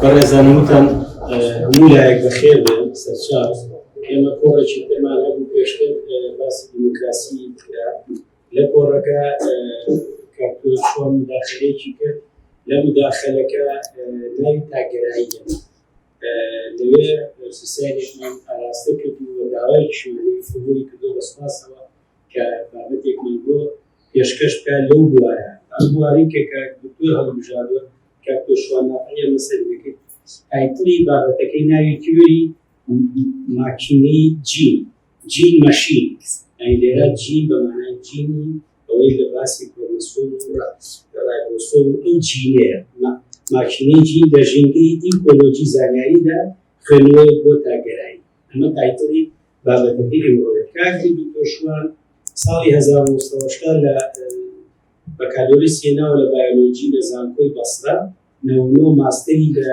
بەڕێزانەوتان هەموو لایەک بەخێر بێن سەرچاو ئێمە کۆڕێکی پێمان هەبوو پێشتر باسی دیموکراسی کرا لە کۆڕەکە کاکتۆر چۆن مداخلەیەکی کرد لە مداخلەکە ناوی تاگەراییە لەوێ سەسایەکمان ئاراستە کردو و داوایەکیشمان فبووری کردو بە سوپاسەوە کە بابەتێکمان بۆ پێشکەش بکات لەو بوارە ئەم بواری کە دکتۆر هەڵبژاردووە کاکتۆر شواناقیە مەسەر دەکرد تایتڵی بابەتەکەی ناوی تیۆری ماکینەی جین مەشین ئەی لێرە جین بە مانای جینی ئەوەی لە باسی کۆرۆمۆسۆم ڕایبۆسۆم ئەو جینەیە ماکینەی جین لە ژینگەی ئیکۆلۆجی زانیاریدا خوێنەوەیەک بۆ تاگەرایی ئەمە تایتڵی بابەتەکەی ئێمەوەیە کاکی دکتۆر شوان ساڵی 1970 لە بەکالۆری سێناوە لە بایۆلۆجی لە زانکۆی بەسرا نەوەنۆ ماستەری لە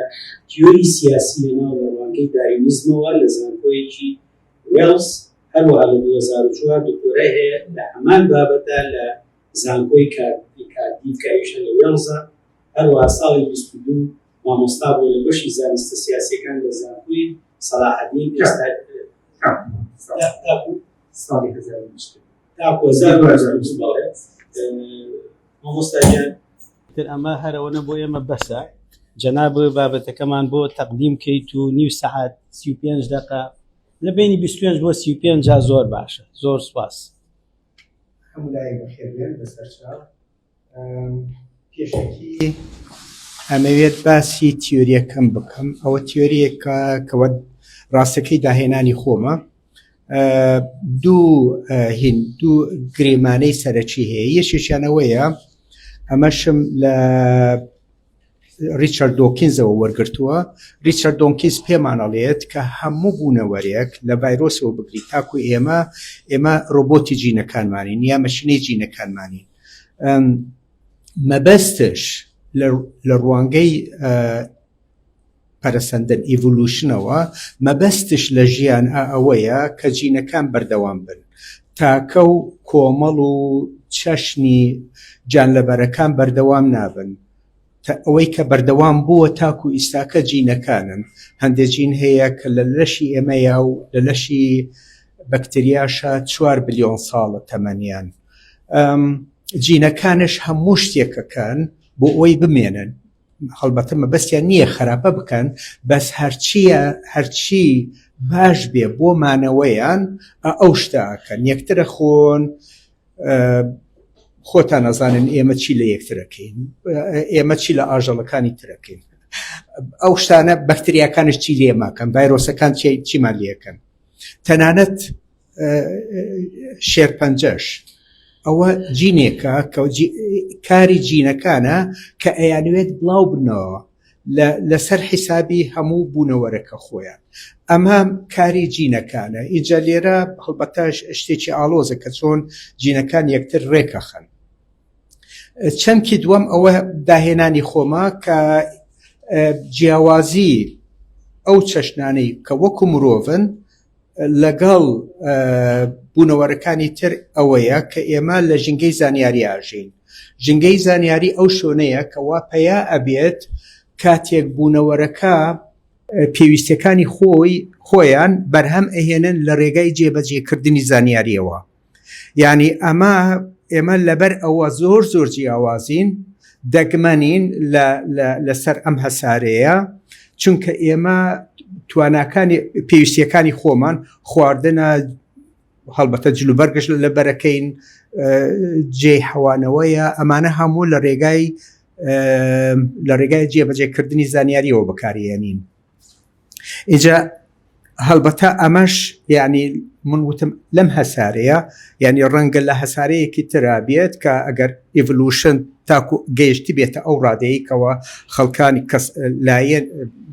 تیۆری سیاسی لەناو ڕەوانگەی داروینیزمەوە لە زانکۆیەکی وێڵز هەروەها لە 2004 دکتۆرای هەیە لە هەمان بابەتە لە زانکۆی کاردیفکاویشە لە وێڵزە هەروەها ساڵی 22 مامۆستا بۆ لە بەشی زانستە سیاسیەکان لە زانکۆی سەلاحەدین ئێستا ساڵی 2020 بەڵێت مامۆستاگیان تر ئەمە هەرەوەنە بۆ ئێمە بەسە جەناب بابەتەکەمان بۆ تەقدیم کەیت و نیو سەعات 35 دقە لە بینی 25 بۆ 35 جا زۆر باشە زۆر سوپاس هەموو لایەک بەخێر بێن بەسەرچاو پێشەکی ئەمەوێت باسی تیۆریەکەم بکەم ئەوە تیۆریەکە کەوە ڕاستەکەی داهێنانی خۆمە دوو گرێمانەی سەرەکی هەیە یەکێکیانەوەیە ئەمەشم لە ریچارد دۆکینزەوە وەرگرتووە ریچارد دۆکینز پێمانەڵێت کە هەموو بوونەوەرێک لە ڤایرۆسەوە بگری تاکو ئێمە ڕۆبۆتی جینەکانمانین یا مەشینەی جینەکانمانین مەبەستش لە ڕوانگەی پەرسەندن ئیڤولوشنەوە مەبەستش لە ژیان ئەوەیە کە جینەکان بەردەوام بن تاکە و کۆمەڵ و چەشنی جانلەبەرەکان بەردەوام نابن ئەوەی کە بەردەوام بووە تاکو ئیستاکە جینەکانن هەندێک جین هەیە کە لە لەشی ئێمەیە و لە لەشی بەکتریاشە 4 بلیۆن ساڵە تەمەنیان جینەکانش هەموو شتێکەکەن بۆ ئەوی بمێنن هەڵبەتە مەبەستیان نییە خراپە بکەن بەس هەرچی باش بێ بۆ مانەوەیان ئەو شتاکەن یەکترە خۆتان نەزانن ئێمە چی لە یەکترەکەین ئێمە چی لە ئاژەڵەکانی ترەکەین ئەو شتانە بەکتریاکانش چی لێماکەن ڤایرۆسەکان چیمان لێکەن تەنانەت شێرپەنجەش ئەوە جینێکە کاری جینەکانە کە ئەیانوێت بڵاو بنەوە لەسەر حیسابی هەموو بوونەوەرەکە خۆیان ئەمە کاری جینەکانە ئینجا لێرە هەڵبەتە شتێکی ئاڵۆزە کە چۆن جینەکان یەکتر ڕێکەخەن چەمکی دووەم ئەوە داهێنانی خۆمە کە جیاوازی ئەو چەشنانەی کە وەکو مرۆڤن لەگەڵ بوونەوەرەکانی تر ئەوەیە کە ئێمە لە ژینگەی زانیاری ئاژین ژینگەی زانیاری ئەو شوێنەیە کە وا پەیا ئەبێت کاتێک بوونەوەرەکە پێویستەکانی خۆیان بەرهەم ئەهێنن لە ڕێگای جێبەجێکردنی زانیاریەوە یعنی ئێمە لەبەر ئەوە زۆر جیاوازین دەگمەنین لەسەر ئەم هەسارەیە چونکە ئێمە تواناکانی پێویستیەکانی خۆمان خواردنە هەڵبەتە جلوبەرگەش لە بەرەکەین جێ حەوانەوەیە ئەمانە هەموو لە ڕێگای جێبەجێکردنی زانیاریەوە بەکارهێنین ئینجا هەڵبەتە ئەمەش یعنی من وتم لەم هەسارەیە یعنی ڕەنگە لە هەسارەیەکی ترابێت کە ئەگەر ئیڤولوشن تاکو گەیشتی بێتە ئەو ڕادەیەکەوە خەڵکانی لایەن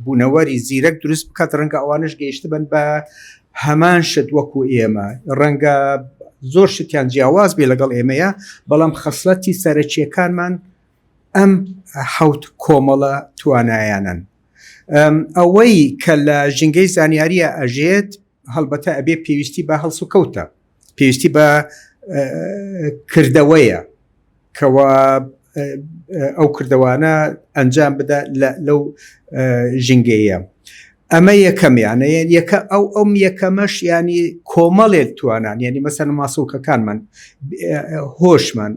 بوونەوەری زیرەک دروست بکات ڕەنگە ئەوانش گەیشت بن بە هەمان شت وەکو ئێمە ڕەنگە زۆر شتیان جیاواز بێ لەگەڵ ئێمەیە بەڵام خەسڵەتی سەرەکیەکانمان ئەم حەوت کۆمەڵە توانایانن ئەوەی کە لە ژینگەی زانیاریە ئەژێت هەڵبەتە ئەبێ پێویستی بە هەڵس و کەوتە، پێویستی بە کردەوەیە کەوە ئەو کردوانە ئەنجام بدە لەو ژینگەیە. ئەمە یەکەمیانەیە ئەم یەکەمەش ینی کۆمەڵێت توانان، ینی مەسەن ماسوولکەکانمان، هۆشمان،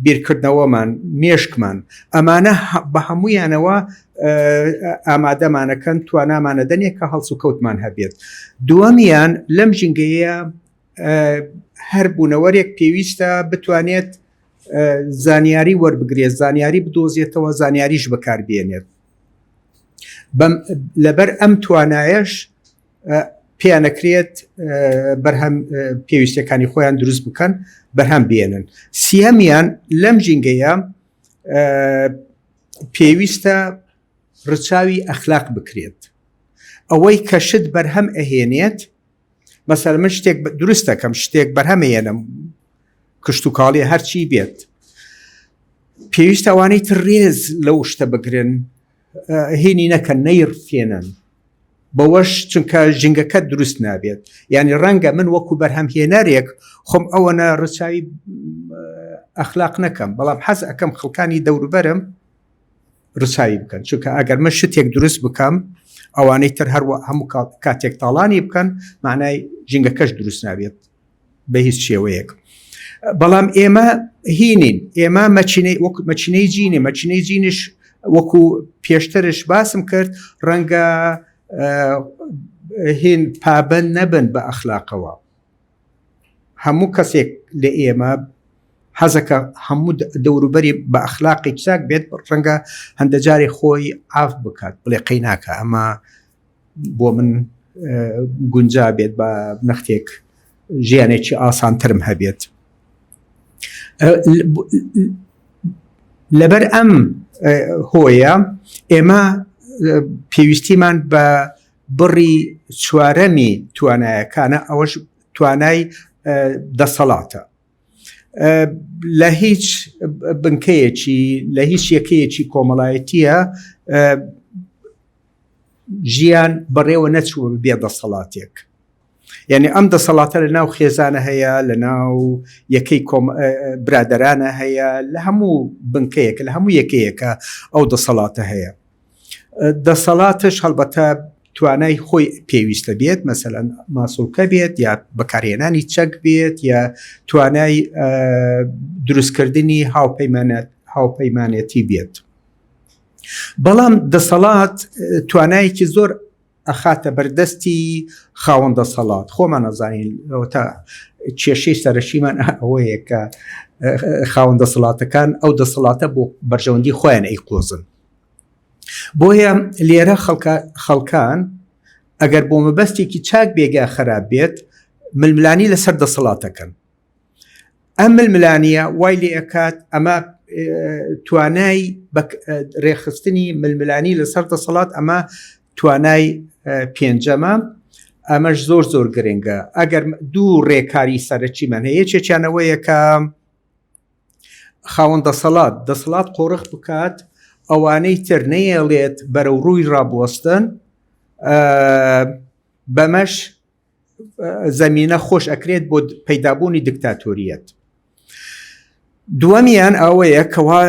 بیرکردنەوەمان، مێشکمان، ئەمانە بە هەموویانەوە ئامادەمانەکەن توانامانەدەنێک کە هەڵس و کەوتمان هەبێت. دووەمیان لەم ژینگەیە هەر بوونەوەرێک پێویستە بتوانێت زانیاری وەربگرێت، زانیاری بدۆزێتەوە، زانیاریش بەکاربێنێت. لەبەر ئەم توانایەش پێیانەکرێت بەرهەم پێویستەکانی خۆیان دروست بکەن، بەرهەم بێنن. سیەمیان لەم ژینگەیە پێویستە ڕچاوی ئەخلاق بکرێت، ئەوەی کە شت بەرهەم ئەهێنێت. مەسەڵەن من شتێک دروست دەکەم، شتێک بەرهەم ئەهێنم، کشت و کاڵی هەرچی بێت، پێویستە ئەوانەی تر ڕێز لەو شتە بگرن، هێنی نەکەن، نەیڕفێنن، بەوەش چونکە ژینگەکە دروست نابێت. ینی ڕەنگە من وەکو بەرهەم هێنەرێک خۆم ئەوەنە ڕچاوی ئەخلاق نەکەم، بەڵام حەز ئەەکەم خەڵکانی دەوروبەرم ڕچاوی بکەن، چونکە ئەگەر من شتێک دروست بکەم ئەوانەی تر هەروە هەموو کاتێک تاڵانی بکەن، معنای ژینگەکەش دروست نابێت بە هیچ شێوەیەک. بەڵام ئێمە هینین، ئێمە مەچینەی جینێ، مەچینەی جینش وەکو پێشترش باسم کرد، ڕەنگە هین پابند نەبن بە ئەخلاقەوە. هەموو کەسێک لە ئێمە حەزەکە هەموو دەوروبەری بە ئەخلاقی چاک بێت، ڕەنگە هەندەجاری خۆی ئاف بکات، بڵێ قەیناکە ئەمە بۆ من گونجا بێت بە نەختێک ژیانێکی ئاسانترم هەبێت. لەبەر ئەم هۆیە ئێمە پێویستیمان بە بڕی چوارەمی توانایەکانە، ئەوەش توانای دەسەڵاتە. لە هیچ بنکەیەکی، لە هیچ یەکەیەکی کۆمەڵایەتیە ژیان بەڕێوە نەچووە بێ دەسەڵاتێک. یعنی ئەم دەسەڵاتە لە ناو خێزانە هەیە، لە ناو یەکەی برادەرانە هەیە، لە هەموو بنکەیەکە، لە هەموو یەکەیەکە ئەو دەسەڵاتە هەیە. دەسەڵاتش هەڵبەتە توانای خۆی پێویستە بێت، مەسەلەن ماسوولکە بێت، یا بەکارهێنانی چەک بێت، یا توانای دروستکردنی هاوپەیمانەتی بێت. بەڵام دەسەڵات توانایەکی زۆر ئەخاتە بەردەستی خاوەن دەسەڵات. خۆمان نەزانین تا کێشەی سەرەشیمان ئەوەیە کە خاوەن دەسەڵاتەکان ئەو دەسەڵاتە بۆ بەرژەوەندی خۆیان ئەیقۆزن. بۆیە لێرە خەڵکان ئەگەر بۆ مەبەستێکی چاک بێگا خراپ بێت، ململانی لەسەر دەسەڵاتەکەن. ئەم ململانیە وای لێ ئەکات ئەمە توانای ڕێخستنی ململانی لەسەر دەسەڵات، ئەمە توانای پێنجەمە، ئەمەش زۆر زۆر گرنگە. ئەگەر دوو ڕێکاری سەرەکیمان هەیە، یەکێکیانەوەیە کە خاوەن دەسەڵات قۆڕق بکات، ئەوانەی تر نەیەڵێت بەرەو ڕووی ڕابوەستن، بەمەش زەمینە خۆش ئەکرێت بۆ پەیدابوونی دیکتاتۆریەت. دووەمیان ئەوەیە کەوا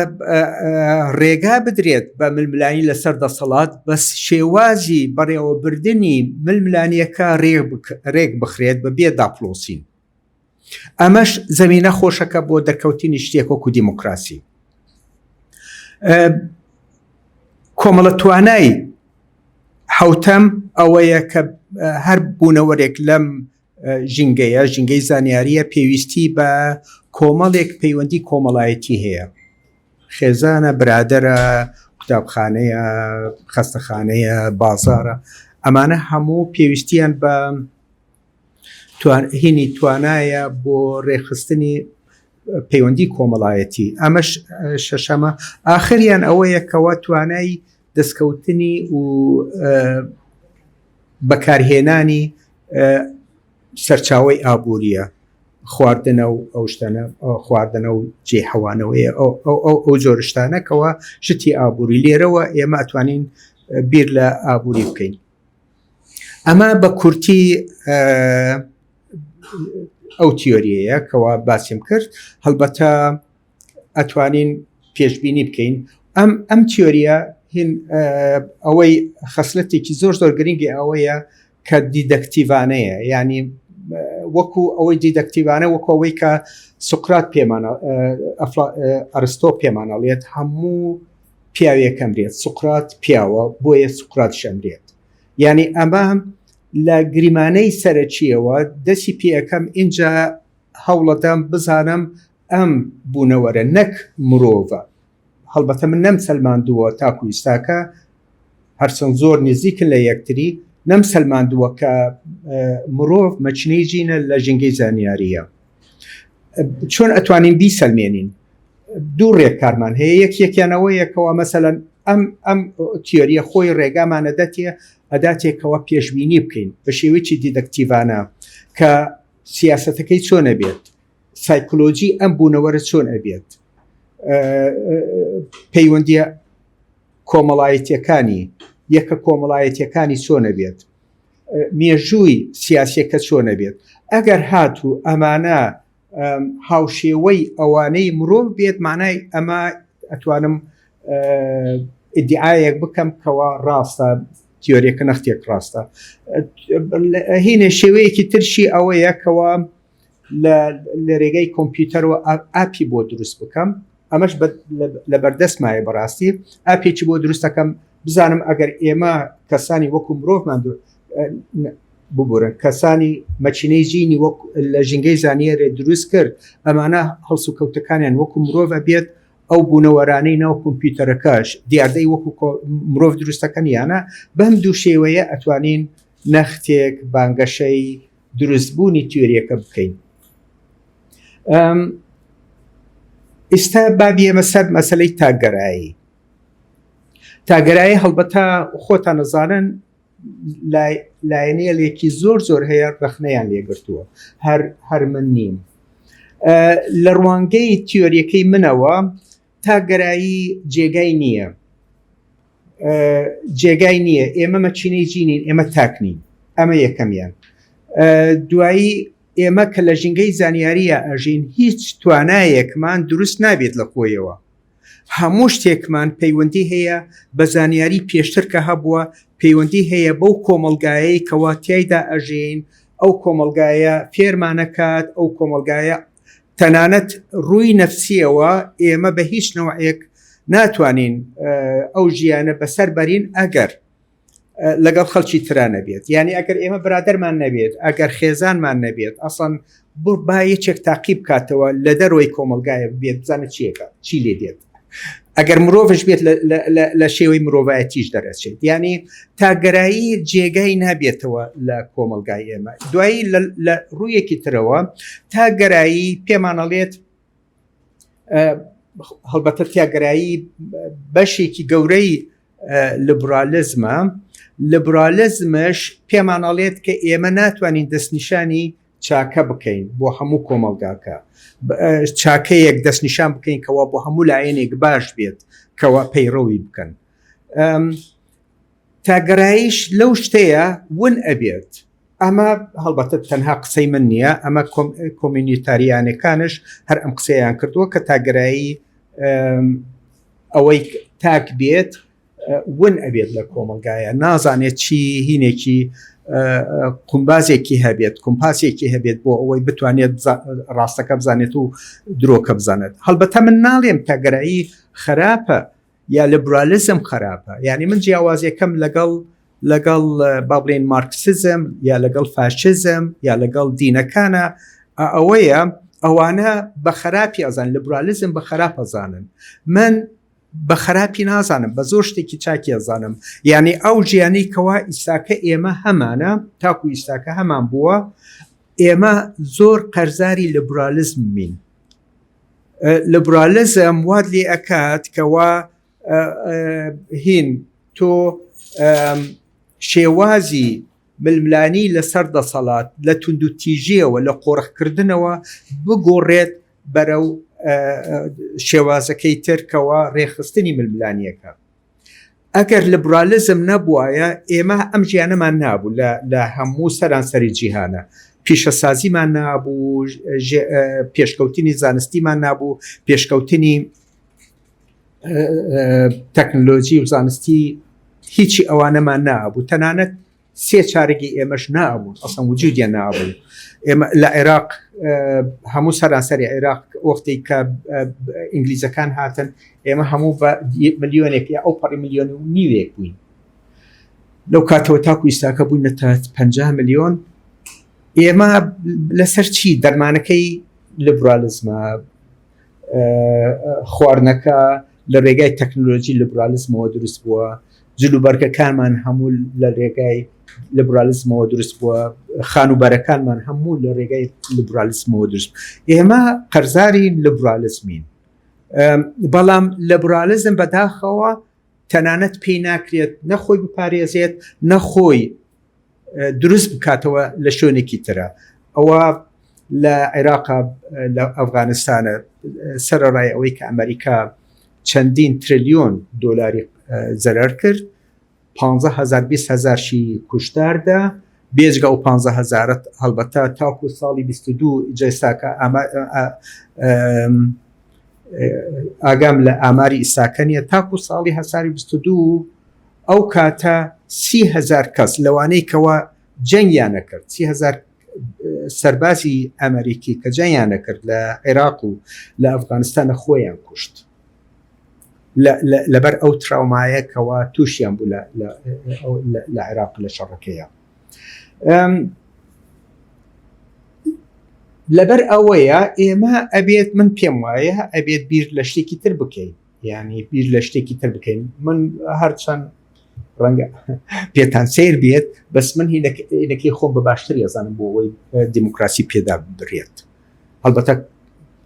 ڕێگا بدرێت بە ململانی لەسەر دەسەڵات، بەس شێوازی بەڕێوەبردننی ململانیەکە ڕێک بخرێت بە بێ داپلۆسین. ئەمەش زەمینە خۆشەکە بۆ دەرکەوتنی شتێک وەکو دیموکراسی. کۆمەڵە توانای حوتەم ئەوەیە کە هەر بوونەوەرێک لەم ژینگەی زانیاریە پێویستی بە کۆمەڵێک پەیوەندی کۆمەڵایەتی هەیە، خێزانە، برادەرە، قوتابخانەیە، خەستەخانەیە، بازارە، ئەمانە هەموو پێویستیان بە هینی توانایە بۆ ڕێخستنی پەیوەندی کۆمەڵایەتی. ئەمەش شەشەمە. ئاخریان ئەوەیە کەوا توانای دەستکەوتنی و بەکارهێنانی سەرچاوەی ئابووریە، خواردنە و ئەو شتانە، خواردنە و جێحەوانەوەیە، ئەو جۆرشتانەکەەوە شتی ئابووری. لێرەوە ئێمە ئەتوانین بیر لە ئابووری بکەین. ئەمە بە کورتی ئەو تیۆریەیە کەوا باسیم کرد. هەڵبەتە ئەتوانین پێشبینی بکەین ئەم تیۆریە هین ئەوەی خەسلەتێکی زۆر زۆر گرنگی ئەوەیە کە دیدەکتیڤانەیە، یعنی وەکو ئەوەی دیدەکتیڤانە وەکو ئەوەی کە سوقرات پێمانە ئەرستۆ پێمانەڵێت هەموو پیاوێکەم رێت سوقرات پیاوە بۆیە سوقرات شەمرێت. یعنی ئەمە لە گریمانەی سەرەکیەوە دەستی پێەکەم اینجا هەوڵەدەم بزانم ئەم بوونەوەرە نەک مرۆڤە. هەڵبەتە من نەم سەلماندووە تاکو ئیستاکە هەرچەند زۆر نزیکن لە یەکتری نەم سەلماندووە کە مرۆڤ مەچنەی جینە لە ژینگەی زانیاریە. چۆن ئەتوانین بیسەلمێنین؟ دوو ڕێککارمان هەیە. یەکیانەوەیەکەوە مەسەلەن ئەم تیۆریە خۆی ڕێگامانە ئەداتێکەوە پێشبینی بکەین بە شێوەیەکی دیدەکتیڤانە کە سیاسەتەکەی چۆن ئەبێت، سایکۆلۆجی ئەم بوونەوەرە چۆن ئەبێت، پەیوەندیە کۆمەڵایەتیەکانی یەکە کۆمەڵایەتیەکانی چۆن ئەبێت، مێژووی سیاسیەکە چۆن ئەبێت. ئەگەر هاتوو ئەمانە هاوشێوەی ئەوانەی مرۆڤ بێت مانای ئەمە ئەتوانم ئیدعایەک بکەم کەوا ڕاستە تیۆریەکە نەختێک ڕاستە. هینە شێوەیەکی ترشی ئەوەیە کەوا لە ڕێگەی کۆمپیوتەرەوە ئاپی بۆ دروست بکەم. ئەمەش لە بەردەستمایە بەڕاستی ئاپێکی بۆ دروستەکەم بزانم ئەگەر ئێمە کەسانی وەکو مرۆڤمان ببورن کەسانی مەچینەی ژینی لە ژینگەی زانیێرە دروست کرد ئەمانە هەڵس و کەوتەکانیان وەکو مرۆڤ بێت ئەو بوونەوەرانەی ناو کۆمپیوتەرەکەش دیاردەی وەکو مرۆڤ دروستەکەن یانە بەم دوو شێوەیە ئەتوانین نەختێک بانگەشەی دروستبوونی تیۆریەکە بکەین. ئێستا بابی ئێمە سەر مەسەلەی تاگەرایی هەڵبەتە خۆتان نەزانن لایەنەیەکی زۆر زۆر هەیە ڕخنەیان لێگرتووە هەر من نیم. لە ڕوانگەی تیۆریەکەی منەوە تاگەرایی جێگای نییە ئێمە مەچینەی جینین ئێمە تاکنین ئەمە یەکەمیان. دوایی ئێمە کە لە ژینگەی زانیاریە ئەژین هیچ توانایەکمان دروست نابێت لە خۆیەوە. هەموو شتێکمان پەیوەندی هەیە بە زانیاری پێشتر کە هەبووە، پەیوەندی هەیە بەو کۆمەلگایەی کەوا تیایدا ئەژین، ئەو کۆمەلگایە فێرمانەکات، ئەو کۆمەلگایە تەنانەت ڕووی نەفسیەوە ئێمە بە هیچ نەوعێک ناتوانین ئەو ژیانە بەسەر بەرین ئەگەر لەگەڵ خەڵکی ترا نەبێت. یعنی ئەگەر ئێمە برادەرمان نەبێت، ئەگەر خێزانمان نەبێت، ئەسڵەن با یەکێک تاقیب بکاتەوە لە دەرەوەی کۆمەلگایە بێت بزانە چی لێ دێت. ئەگەر مرۆڤش بێت لە شێوەی مرۆڤایەتیش دەرەچێت. یعنی تاگەرایی جێگای نابێتەوە لە کۆمەلگای ئێمە. دوایی لە ڕوویەکی ترەوە تاگەرایی پێمانەڵێت هەڵبەتە تاگەرایی بەشێکی گەورەی لیبرالیزمش پێمانەڵێت کە ئێمە ناتوانین دەستنیشانی چاکە بکەین بۆ هەموو کۆمەلگاکە، چاکەیەک دەستنیشان بکەین کەوا بۆ هەموو لایەنێک باش بێت کەوا پەیڕەوی بکەن. تاگەراییش لەو شتەیە ون ئەبێت. ئەمە هەڵبەتە تەنها قسەی من نییە، ئەمە کۆمینیتاریانەکانش هەر ئەم قسەیان کردووە کە تاگەرایی ئەوەی تاک بێت ون ئەبێت لە کۆمەلگایە، نازانێت چی هینێکی قومبازێکی هەبێت، کۆمپاسێکی هەبێت بۆ ئەوەی بتوانێت ڕاستەکە بزانێت و درۆکە بزانێت. هەڵبەتە من ناڵێم تاگەرایی خراپە یا لیبرالیزم خراپە، یعنی من جیاوازیەکەم لەگەڵ با بڵێن مارکسیزم یا لەگەڵ فاشیزم یا لەگەڵ دینەکانە ئەوەیە ئەوانە بە خراپی ئەزان، لیبرالیزم بە خراپ ئەزانن، من بە خراپی نازانم، بە زۆر شتێکی چاکی ئەزانم. یعنی ئەو ژیانی کەوا ئیساکە ئێمە هەمانە تاکو ئیساکە هەمان بووە، ئێمە زۆر قەرزاری لیبرالیزم بین. لیبرالیزم واد لێ ئەکات کەوا هین تۆ شێوازی ململانی لەسەر دەسەڵات لە توندوتیژیەوە لە قۆڕخکردنەوە بگۆڕێت بەرەو شێوازەکەی ترکەوە ڕێخستنی ململانیەکە. ئەگەر لیبرالیزم نەبووایە ئێمە ئەم ژیانەمان نابوو لە هەموو سەرانسەری جیهانە، پیشەسازیمان نابوو، پێشکەوتنی زانستیمان نابوو، پێشکەوتنی تەکنۆلۆژی و زانستی هیچی ئەوانەمان نابوو، تەنانەت 3/4 ئێمەش نابوو، ئەسڵەن وجودیان نابوو. ئێمە لە عێراق هەموو سەرانسەری عێراق وەختێک کە ئینگلیزەکان هاتن ئێمە هەموو بە ملیۆنێک یا ئەو پەڕی ملیۆن و نیوێک بووین. لەو کاتەوە تاکو ئیستاکە بووینە تا 50 ملیۆن. ئێمە لەسەر چی دەرمانەکەی لیبرالیزمە، خواردنەکە لە ڕێگای تەکنۆلۆژی لیبرالیزمەوە دروست بووە، جلوبەرگەکانمان هەموو لە ڕێگای لیبرالیزمەوە دروست بووە، خانوبەرەکانمان هەموو لە ڕێگای لیبرالیزمەوە دروست. ئێمە قەرزاری لیبرالیزمین، بەڵام لیبرالیزم بەداخەوە تەنانەت پێی ناکرێت نەخۆی بپارێزێت نەخۆی دروست بکاتەوە لە شوێنێکی ترە. ئەوە لە عێراقا لە ئەفغانستانە سەرەڕای ئەوەی کە ئەمریکا چەندین تریلیۆن دۆلاری زەرەر کرد، 15,000-20,000شی کوشتاردا، بێجگە و 15,000 هەڵبەتە تاکو ساڵی 22 جێستاکە ئاگام لە ئاماری ئیساکەنیە، تاکو ساڵی 2022 ئەو کاتە 30,000 کەس لەوانەی کەوە جەنگیان نەکرد، 30,000 سەربازی ئەمریکی کە جەنگیان نەکرد لە عێراق و لە ئەفغانستانە خۆیان کوشت لەبەر ئەو تراومایە کەوا تووشیان بوو لە عێراق لە شەڕەکەیە. لەبەر ئەوەیە ئێمە ئەبێت من پێم وایە ئەبێت بیر لە شتێکی تر بکەین، یعنی بیر لە شتێکی تر بکەین. من هەرچەند ڕەنگە پێتان سیر بێت، بەس من هینەکەی خۆم بە باشتر ێزانم بۆ ئەوەی دیموکراسی پێدا بڕێت. هەڵبەتە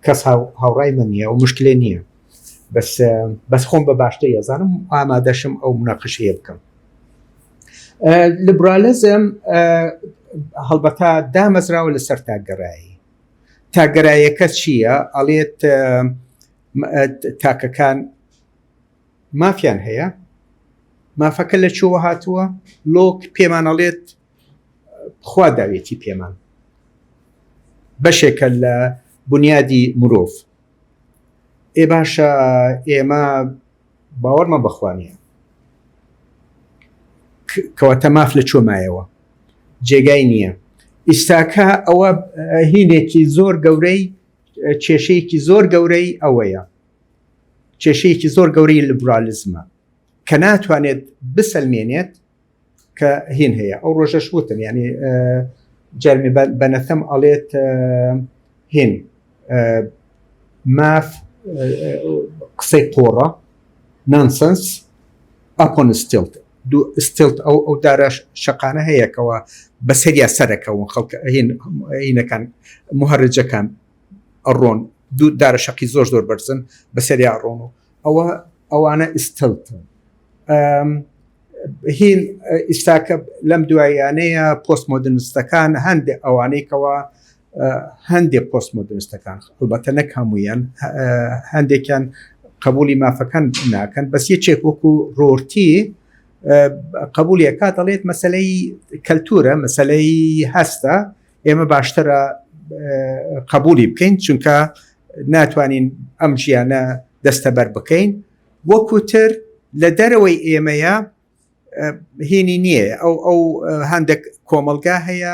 کەس هاوڕای من نییە و مشکلێ نییە، بەس خۆم بە باشتر ێزانم، ئامادەشم ئەو مناقشەیە بکەم. لیبرالیزم هەڵبەتە دامەزراوە لەسەر تاگەرایی. تاگەراییەکە چییە؟ ئەڵێت تاکەکان مافیان هەیە، مافەکە لە چۆوە هاتووە، لۆک پێمان ئەڵێت خوا داوێتی پێمان، بەشێکە لە بنیادی مرۆڤ. باشە ئێمە باوەڕمە بەخوانیە کەواتە ماف لە چۆمایەوە جێگای نییە. ئیستاکە ئەوە هینێکی زۆر گەورەی، کێشەیەکی زۆر گەورەی ئەوەیە، کێشەیەکی زۆر گەورەی لیبرالیزمە کە ناتوانێت بسەلمێنێت کە هین هەیە. ئەو ڕۆژەش وتم، ینی جەرمی بەنەثەم ئەڵێت هین ماف قسەی قۆڕە، نانسنس ئەپۆن ستیلت، دوو ستیلت ئەو دارە شەقانە هەیەکەوە بەسەریا سەرەکەون خەڵک هینەکان مهەرجەکان ئەڕۆن، دوو دارە شەقی زۆر بەرزن بەسەریا ئەڕۆن و ئەوانە ئستیلتن. هین ئیستاکە لەم دوایانەیە پۆست مۆدرنستەکان هەندێک ئەوانەیەکەوە هەندێک پۆست مۆدرنستەکان هەڵبەتە نەک هەموویان، هەندێکیان قبولی مافەکان ناکەن، بەس یەکێک وەکو ڕۆرتی قبولیەکە دەڵێت مەسەلەی کەلتورە، مەسەلەی هەستە، ئێمە باشترە قبولی بکەین چونکە ناتوانین ئەم ژیانە دەستەبەر بکەین. وەکوتر لە دەرەوەی ئێمەیە هینی نییە، ئەو هەندێک کۆمەلگا هەیە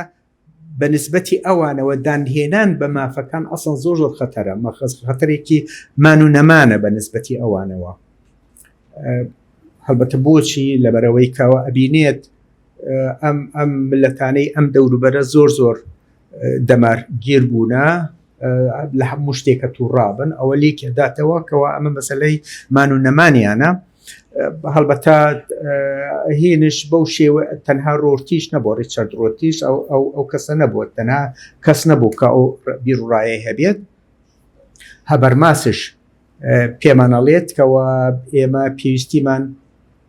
بە نسبەتی ئەوانەوە دانهێنان بە مافەکان ئەسڵ زۆر خەتەرە، خەتەرێکی مان و نەمانە بە نسبەتی ئەوانەوە. هەڵبەتە بۆچی؟ لەبەرەوەی کەوە ئەبینێت ئەم ملەتانەی ئەم دەوروبەرە زۆر دەمار گیر بوونە لە هەموو شتێکە تووڕابن، ئەوە لێکێ داتەوە کەەوە ئەمە مەسەلەی مان و نەمانیانە. هەڵبەتە هێنش بەو شێوە تەنها ڕۆرتیش نەبوو، ڕیچارد ڕۆرتیش ئەو کەسە نەبووە، تەنها کەس نەبوو کە ئەو بیرڕایە هەبێت. هەبەرماسش پێمانەڵێت کەەوە ئێمە پێویستیمان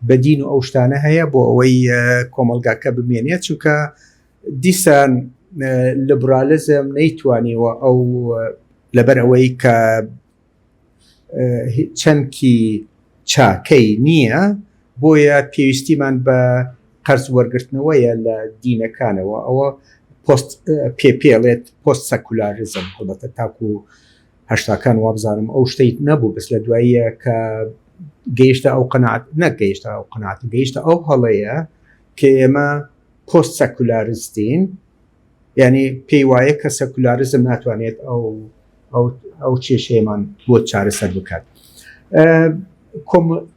بەدین و ئەو شتانە هەیە بۆ ئەوەی کۆمەلگاکە بمێنێت، چونکە دیسان لیبرالیزم نەیتوانیوە ئەو لەبەر ئەوەی کە چەندکی چاکەی نییە بۆیە پێویستیمان بە قەرز وەرگرتنەوەیە لە دینەکانەوە ئەوە پێڵێت پۆست سەکولاریزم هەڵبەتە تاکو هەشتاکان وابزانم ئەو شتەی نەبوو بەس لە دواییە کە گەیشتە ئەو قەناعەت نەگەیشتە ئەو قەناعەت گەیشتە ئەو هەڵەیە کە ئێمە پۆست سەکولاریستین یعنی پێی وایە کە سەکولاریزم ناتوانێت ئەو کێشەیەمان بۆ چارەسەر بکات.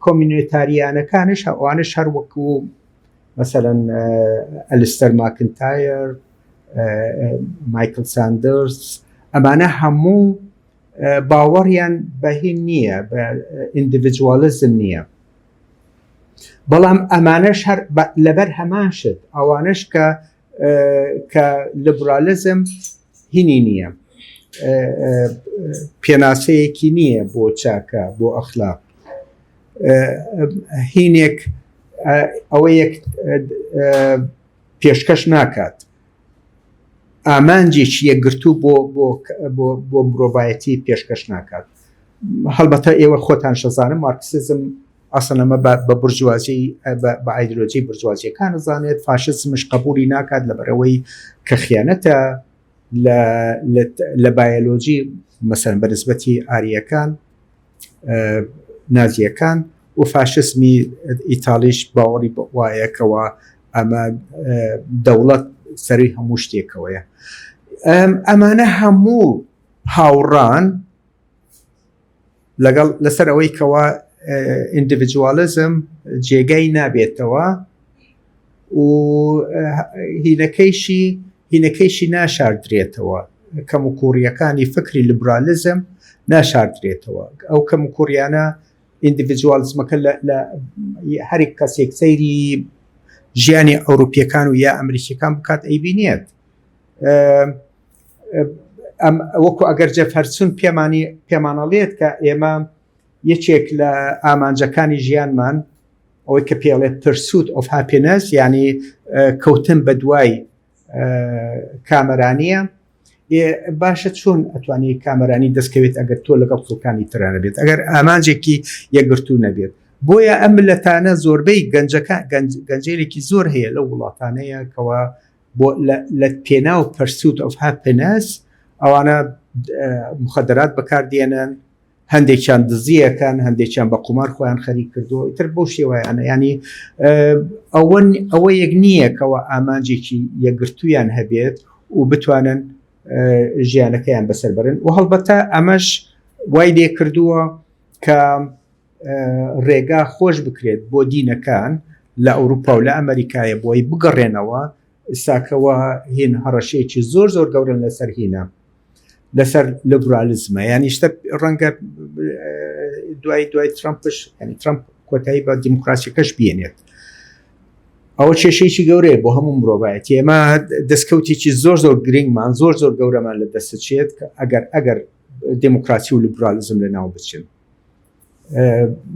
کۆمینۆتاریانەکانش ئەوانش هەر وەکو مثلەن ئەلیستەر ماکنتایر، مایکل ساندرز، ئەمانە هەموو باوەڕیان بەهین نییە، بە ئیندیڤیدوالیزم نییە، بەڵام ئەمانەش لەبەر هەمان شت ئەوانش کە لیبرالیزم هینی نییە، پێناسەیەکی نییە بۆ چاکە بۆ ئەخلاق، هینێک ئەوە یەک پێشکەش ناکات، ئامانجێکی یەکگرتوو بۆ مرۆڤایەتی پێشکەش ناکات. هەڵبەتە ئێوە خۆتان شەزانم مارکسیزم ئەسڵ ئەمە بە بورژوازی بە ئایدۆلۆجی بورژوازیەکان زانێت، فاشیزمش قبولی ناکات لەبەرەوەی کە خیانەتە لە بایۆلۆجی مەسەن بەنسبەتی ئاریەکان نازیەکان و فاشیزمی ئیتالیش باوەڕی وایەکەوە ئەمە دەوڵەت سەروی هەموو شتێکەوەیە. ئەمانە هەموو هاوڕان لەسەر ئەوەی کەوا ئیندیڤیدوالیزم جێگای نابێتەوە و هینەکەیشی ناشاردرێتەوە، کەم و کوڕیەکانی فکری لیبرالیزم ناشاردرێتەوە. ئەو کەم و کوڕیانە ئیندیڤیدوالیزمەکە لە هەرێک کەسێک سەیری ژیانی ئەوروپیەکان و یا ئەمریکیەکان بکات ئەیبینێت. وەکو ئەگەر جەفەرسون پێمانەڵێت کە ئێمە یەکێک لە ئامانجەکانی ژیانمان ئەوەی کە پێڵێت پرسوت ئۆف هاپینەس، یعنی کەوتن بە دوای کامەرانیە. باشە چۆن ئەتوانی کامەرانی دەستکەوێت ئەگەر تۆ لەگەڵ خۆکانی ترانە بێت، ئەگەر ئامانجێکی یەکگرتوو نەبێت. بۆیە ئەم ملەتانە زۆربەی گەنجێکی زۆر هەیە لەو وڵاتانەیە کەەوە لە پێناو پرسوت ئۆف هاپینەس ئەوانە مخدرات بەکاردێنن، هەندێکیان دزیەکان، هەندێکیان بە قومار خۆیان خەریک کردو تر بۆ شێوایانە. ینی ئەوە یەک نییە کەەوە ئامانجێکی یەکگرتویان هەبێت و بتوانن ژیانەکەیان بەسەر بەرن. و هەڵبەتە ئەمەش وای لێ کردووە کە ڕێگا خۆش بکرێت بۆ دینەکان لە ئەوروپا و لە ئەمریکایە بۆی بگەڕێنەوە ئێستاکەوە هین هەڕەشەیەکی زۆر زۆر گەورن لەسەر هینە، لەسەر لیبرالیزمە. یعنی شتە ڕەنگە دوای ترامپش، ینی ترامپ کۆتایی بە دیموکراسیەکەش بێنێت. ئەوە کێشەیەکی گەورەیە بۆ هەموو مرۆڤایەتی. ئێمە دەستکەوتێکی زۆر زۆر گرنگمان زۆر گەورەمان لە دەستەچێت کە ئەگەر دیموکراسی و لیبرالیزم لەناو بچن.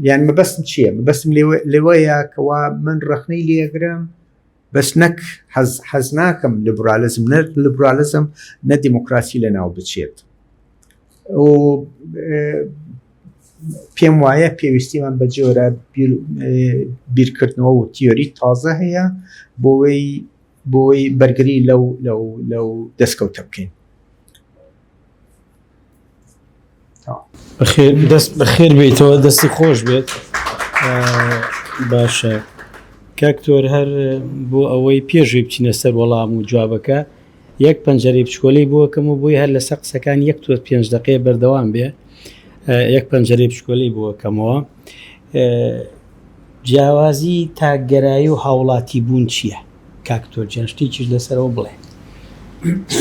یان مەبەستم چییە؟ مەبەستم لەوەیە کەوا من ڕەخنەی لێگرم بەس نەک حەز ناکەم لیبرالیزم نە دیموکراسی لەناو بچێت. و پێم وایە پێویستیمان بە جۆرە بیرکردنەوە و تیۆری تازە هەیە بۆی بەرگری لەو دەستکەوتە بکەین. دەست بەخێر بێتەوە، دەستی خۆش بێت. باشە کاکتۆر، هەر بۆ ئەوەی پێشوی بچینە سەر وەڵام و جوابەکە یەک پەنجەرەی بچکۆلەی بۆکەم و بۆی هەر لەسەر قسەکان 1-5 دقەیە بەردەوام بێ. یەک پەنجەرەی بچکۆلەی بۆکەمەوە. جیاوازی تاگەرایی و هاوڵاتی بوون چییە؟ کاکتۆر جەنشتێکیش لەسەرەوە بڵێ.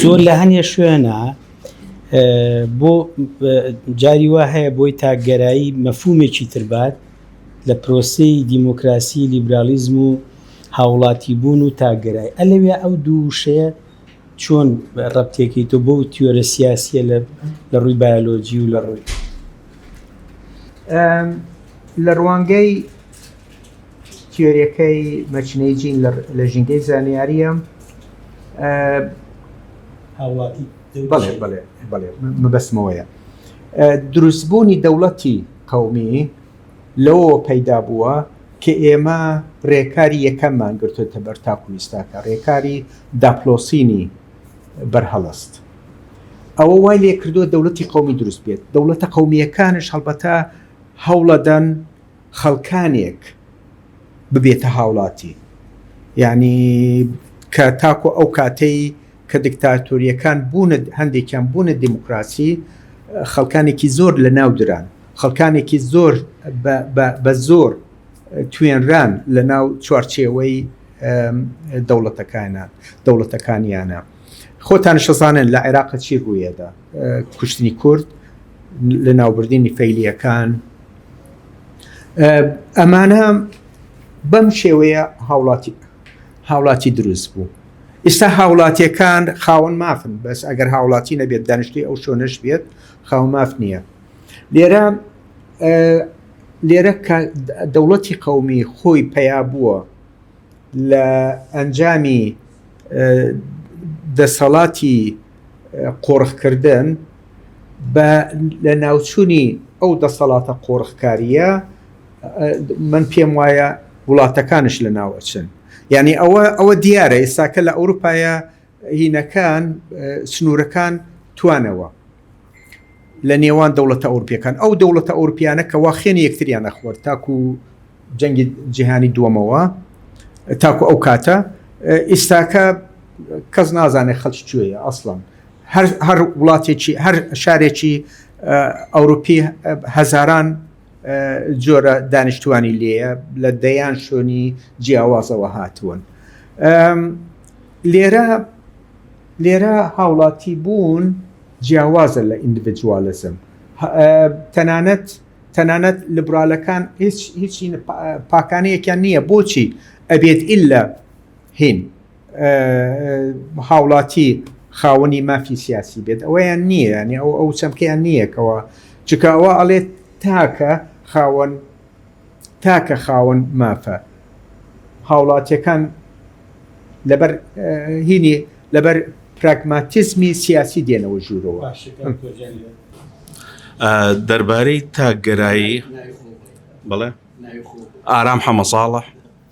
زۆر لە هەنێ شوێنە بۆ جاری وا هەیە بۆی تاگەرایی مەفهومێکی تربات لە پرۆسەی دیموکراسی، لیبرالیزم و هاوڵاتی بوون و تاگەرایی. ئەلەوێ ئەو دووشەیە چۆن ڕەبتێکی تۆ بۆ تیۆرە سیاسیە لە ڕووی بایۆلۆجی و لە ڕووی لە ڕوانگەی تیۆریەکەی مەچنەی جین لە ژینگەی زانیاریە هاوڵاتی. بەڵێ مەبەستمەوەیە. دروستبوونی دەوڵەتی قەومی لەوە پەیدا بووە کە ئێمە ڕێکاری یەکەممان گرتوتە بەر تاکولیستاکە ڕێکاری داپلۆسینی بەرهەڵست ئەوە وای لێ کردووە دەوڵەتی قەومی دروست بێت دەوڵەتە قەومیەکانش هەڵبەتە هەوڵەدەن خەڵکانێک ببێتە هاوڵاتی یعنی کە تاکو ئەو کاتەی کە دیکتاتۆریەکان بوون هەندێکیان بوونە دیموکراسی خەڵکانێکی زۆر لە ناو دران خەڵکانێکی زۆر بە زۆر توێنران لە ناو چوارچێوەی دەوڵەتەکانیانە خۆتان شەزانن لە عێراق چی ڕوویەدا کوشتنی کورد لە ناوبردنی فەیلیەکان ئەمانە بەم شێوەیە هاوڵاتی دروست بوو ئێستا هاوڵاتیەکان خاوەن مافن بەس ئەگەر هاوڵاتی نەبێت دانیشتوی ئەو شۆنەش بێت خاوەن ماف نییە لێرە کە دەوڵەتی قەومی خۆی پیا بووە لە ئەنجامی دەسەڵاتی قۆڕخکردن لە ناوچوونی ئەو دەسەڵاتە قۆڕخکاریە من پێم وایە وڵاتەکانش لە ناوەچن یعنی ئەوە دیارە ئێستاکە لە ئەوروپایە هینەکان سنوورەکان توانەوە لە نێوان دەوڵەتە ئەوروپیەکان ئەو دەوڵەتە ئەوروپیانە کە واخێنی یەکتریان نەخوارد تاکو جەنگی جیهانی دووەمەوە تاکو ئەو کاتە ئێستاکە کەس نازانێت خەڵکی کوێیە ئەسڵەن هەر وڵاتێکی هەر شارێکی ئەوروپی هەزاران جۆرە دانیشتوانی لێیە لە دەیان شوێنی جیاوازەوە هاتوون لێرە هاوڵاتی بوون جیاوازە لە ئیندیڤیدوالیزم تەنانەت لیبرالەکان هیچ پاکانەیەکیان نییە بۆچی ئەبێت ئیلا هین هاوڵاتی خاوەنی مافی سیاسی بێت ئەوەیان نییە ینی ئەو چەمکەیان نییەکەوە چکەوە ئەڵێت تاکە خاوەن مافە هاوڵاتیەکان لەبەر هینی لەبەر پراگماتیزمی سیاسی دێنەوە ژوورەوە دەربارەی تاگەرایی بڵێ ئارام حەمەساڵح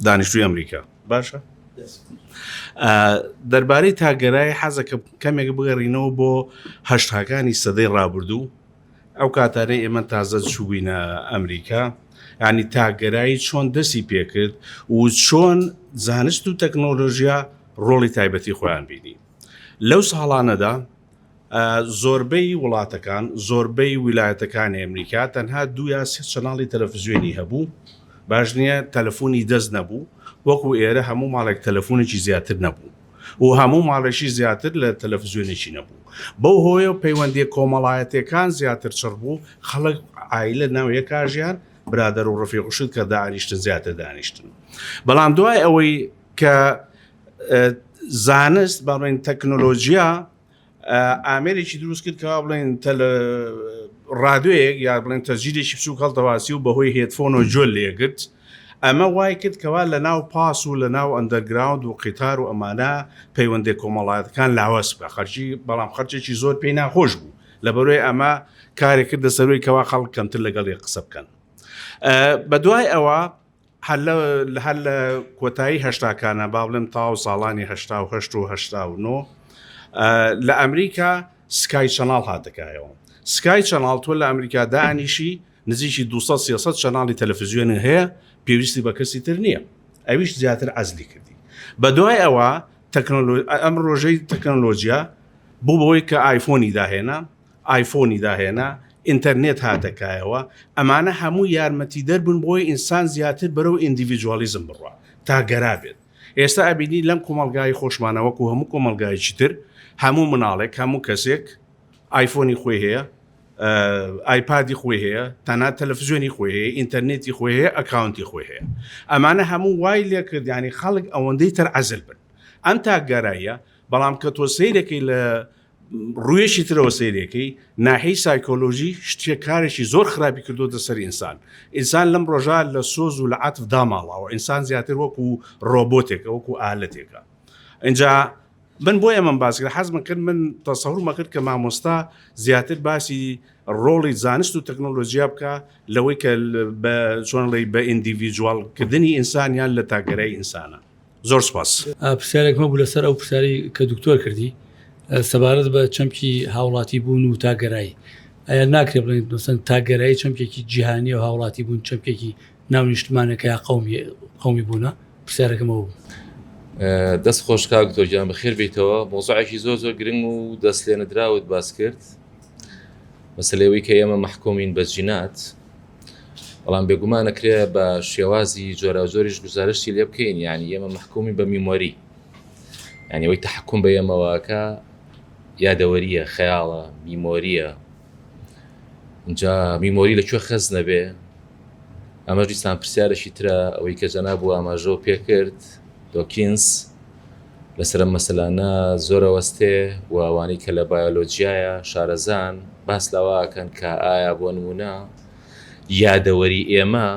دانیشتووی ئەمریکا باشە دەربارەی تاگەرایی حەزەکە کەمێک بگەڕینەوە بۆ هەشتاکانی سەدەی ڕابردوو ئەو کاتانەی ئێمە تازە چوبووینە ئەمریکا ینی تاگەرایی چۆن دەستی پێکرد و چۆن زانست و تەکنۆلۆژیا ڕۆڵی تایبەتی خۆیان بینی لەو ساڵانەدا زۆربەی وڵاتەکان زۆربەی ویلایەتەکانی ئەمریکا تەنها 2 یا 3 چەناڵی تەلەڤیزیۆنی هەبوو باش نییە تەلەفۆنی دەست نەبوو وەکو ئێرە هەموو ماڵێک تەلەفۆنێکی زیاتر نەبوو و هەموو ماڵێکی زیاتر لە تەلەڤیزیۆنێکی نەبوو بەو هۆیە و پەیوەندی کۆمەڵایەتەکان زیاتر چڕ بوو خەڵک ئایلە ناو یەکاژیان برادەر و ڕەفیقشت کە دانیشتن زیاتر دانیشتن بەڵام دوای ئەوەی کە زانست بەڵێن تەکنۆلۆژیا ئامێرێکی دروست کرد کە بڵێن ڕادیۆیەک یا بڵێن تەسجیلێکی بچوو هەڵتەواسی و بەهۆی هێدفۆن و جۆل لێگرت ئەمە وای کرد کەوا لە ناو پاس و لە ناو ئەندەرگراوند و قیتار و ئەمانە پەیوەندی کۆمەڵایەتەکان لاوەس بە خەرجی بەڵام خەرجێکی زۆر پێی ناخۆش بوو لە بەرۆی ئەمە کارێک کردە سەروی کەوا خەڵک کەمتر لەگەڵی قسە بکەن بە دوای ئەوە هەر لە کۆتایی هەشتاکانە با بڵێم تاو ساڵانی هەشتا و هەشت و هەشتا و نۆ لە ئەمریکا سکای چەناڵ هاتەکایەوە سکای چەناڵ تۆ لە ئەمریکا دانیشی نزیکی 200 چەناڵی تەلەڤیزیۆنی هەیە پێویستی بە کەسی تر نییە ئەویش زیاتر عەزلی کردی بە دوای ئەوە ئەم ڕۆژەی تەکنۆلۆژیا بوو بەوەی کە ئایفۆنی داهێنا ئینتەرنێت هاتەکایەوە ئەمانە هەموو یارمەتی دەربوون بۆی ئینسان زیاتر بەرەو ئیندیڤیدوالیزم بڕوە تا گەرا بێت ئێستا ئەبینی لەم کۆمەلگای خۆشمانەوەکو هەموو کۆمەلگایکی تر هەموو مناڵێک هەموو کەسێک ئایفۆنی خۆی هەیە ئایپادی خۆی هەیە تەنها تەلەڤیزیۆنی خۆی هەیە ئینتەرنێتی خۆی هەیە ئەکاونتی خۆی هەیە ئەمانە هەموو وای لێ کرد ینی خەڵک ئەوەندەی تر عەزل بن ئەم تاگەراییە بەڵام کە تۆ سەیرەکەی لە ڕوویەشی ترەوە سەیرەکەی ناحەی سایکۆلۆژی شتێک کارێکی زۆر خراپی کردوتە سەر ئینسان لەم ڕۆژە لە سۆز و لە عەتف داماڵاوە ئینسان زیاتر وەکو ڕۆبۆتێکە وەکو ئالەتێکە اینجا من بۆیە من باس کرد حەزم کرد من تەسەوڕم کرد کە مامۆستا زیاتر باسی ڕۆڵی زانست و تەکنۆلۆژیا بکە لەوەی کە بە چۆنڵی بە ئیندیڤیجوالکردنی ئینسانیان لە تاگەرای ئینسانە. زۆر سپاس. پرسیارێکمە بوو لەسەر ئەو پرسیاری کە دکتۆر کردی سەبارەت بە چەمکی هاوڵاتی بوون و تاگەرایی. ئایا ناکرێ بڵێن دوستان تاگەرایی چەمکێکی جیهانی و هاوڵاتی بوون چەمکێکی ناونیشتمانەکە یا قەومی بوونە؟ پرسیارەکەمە بوو. دەست خۆش کاک دۆگیان بەخێر بیتەوە مۆزوعێکی زۆر گرنگ و دەست لێ نەدراوت باس کرد مەسلەوەی کە ئێمە محکومین بە جینات بەڵام بێگومان نەکرێ بە شێوازی جۆرە زۆریش گزارشتی لێ بکەین یعنی ئێمە محکومین بە میمۆری یعنی ئەوەی تەحکوم بە ئێمەوەکە یادەوەریە خەیاڵە میمۆریە اینجا میمۆری لەکوێ خەز نەبێ ئەمە دیستان پرسیارێکی ترە ئەوەی کە جەناب بوو ئاماژەوە پێ کرد دۆکینز لەسەر مەسەلانە زۆرە وەستێ و ئەوانەی کە لە بایۆلۆجیایە شارەزان باس لەوەکەن کە ئایا بۆ نمونە یادەوەری ئێمە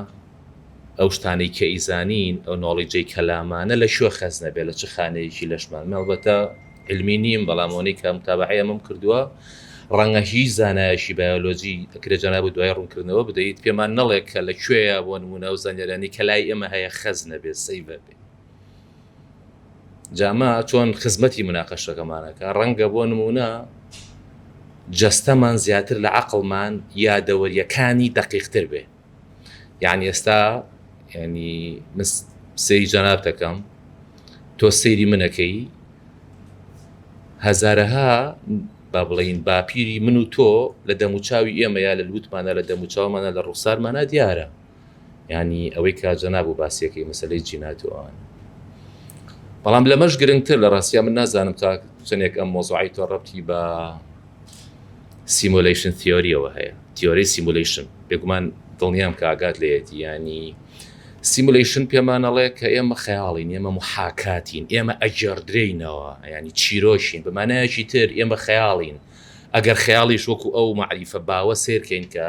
ئەو شتانەی کە ئیزانین ئەو نۆڵیجەی کەلامانە لە شوێ خەز نەبێت لە چ خانەیەکی لەشمان مەڵبەتە علمی نیم بەڵامەوەی کە متابعەیە مەم کردووە ڕەنگە هیچ زانایەشی بایۆلۆجی ئەکرێ جەناب دوای ڕوونکردنەوە بدەیت پێمان نەڵێک کە لەکوێیە بۆ نمونە ئەو زانیارانی کە لای ئێمە هەیە خەز نەبێت سەیڤ بێت جاما چۆن خزمەتی مناقەشەکەمانەکە ڕەنگە بۆ نمونە جەستەمان زیاتر لە عەقڵمان یادەوەریەکانی دەقیقتر بێ یعنی ئێستا ینی سەیری جەناب دەکەم تۆ سەیری منەکەی هەزارەها با بڵین باپیری من و تۆ لە دەموچاوی ئێمە یا لە لووتمانە لە دەموچاومانە لە ڕوخسارمانە دیارە ینی ئەوەی کا جەناب و باسیەکەی مەسەلەی جینات و ئەوان بەڵام لەمەش گرنگتر لە ڕاستیا من نازانم تا چەندێک ئەم مۆزوعی تۆ ڕەبتی بە سیمولیشن تیۆریەوە هەیە تیۆری سیمولیشن بێگومان دڵنیام کە ئاگات لێتی ینی سیمولیشن پێمانەڵێ کە ئێمە خەیاڵین ئێمە محاکاتین ئێمە ئەجێردرێینەوە ینی چیرۆشین بەمانایەکی تر ئێمە خەیاڵین ئەگەر خەیاڵیش وەکو ئەو معریفە باوە سێرکەین کە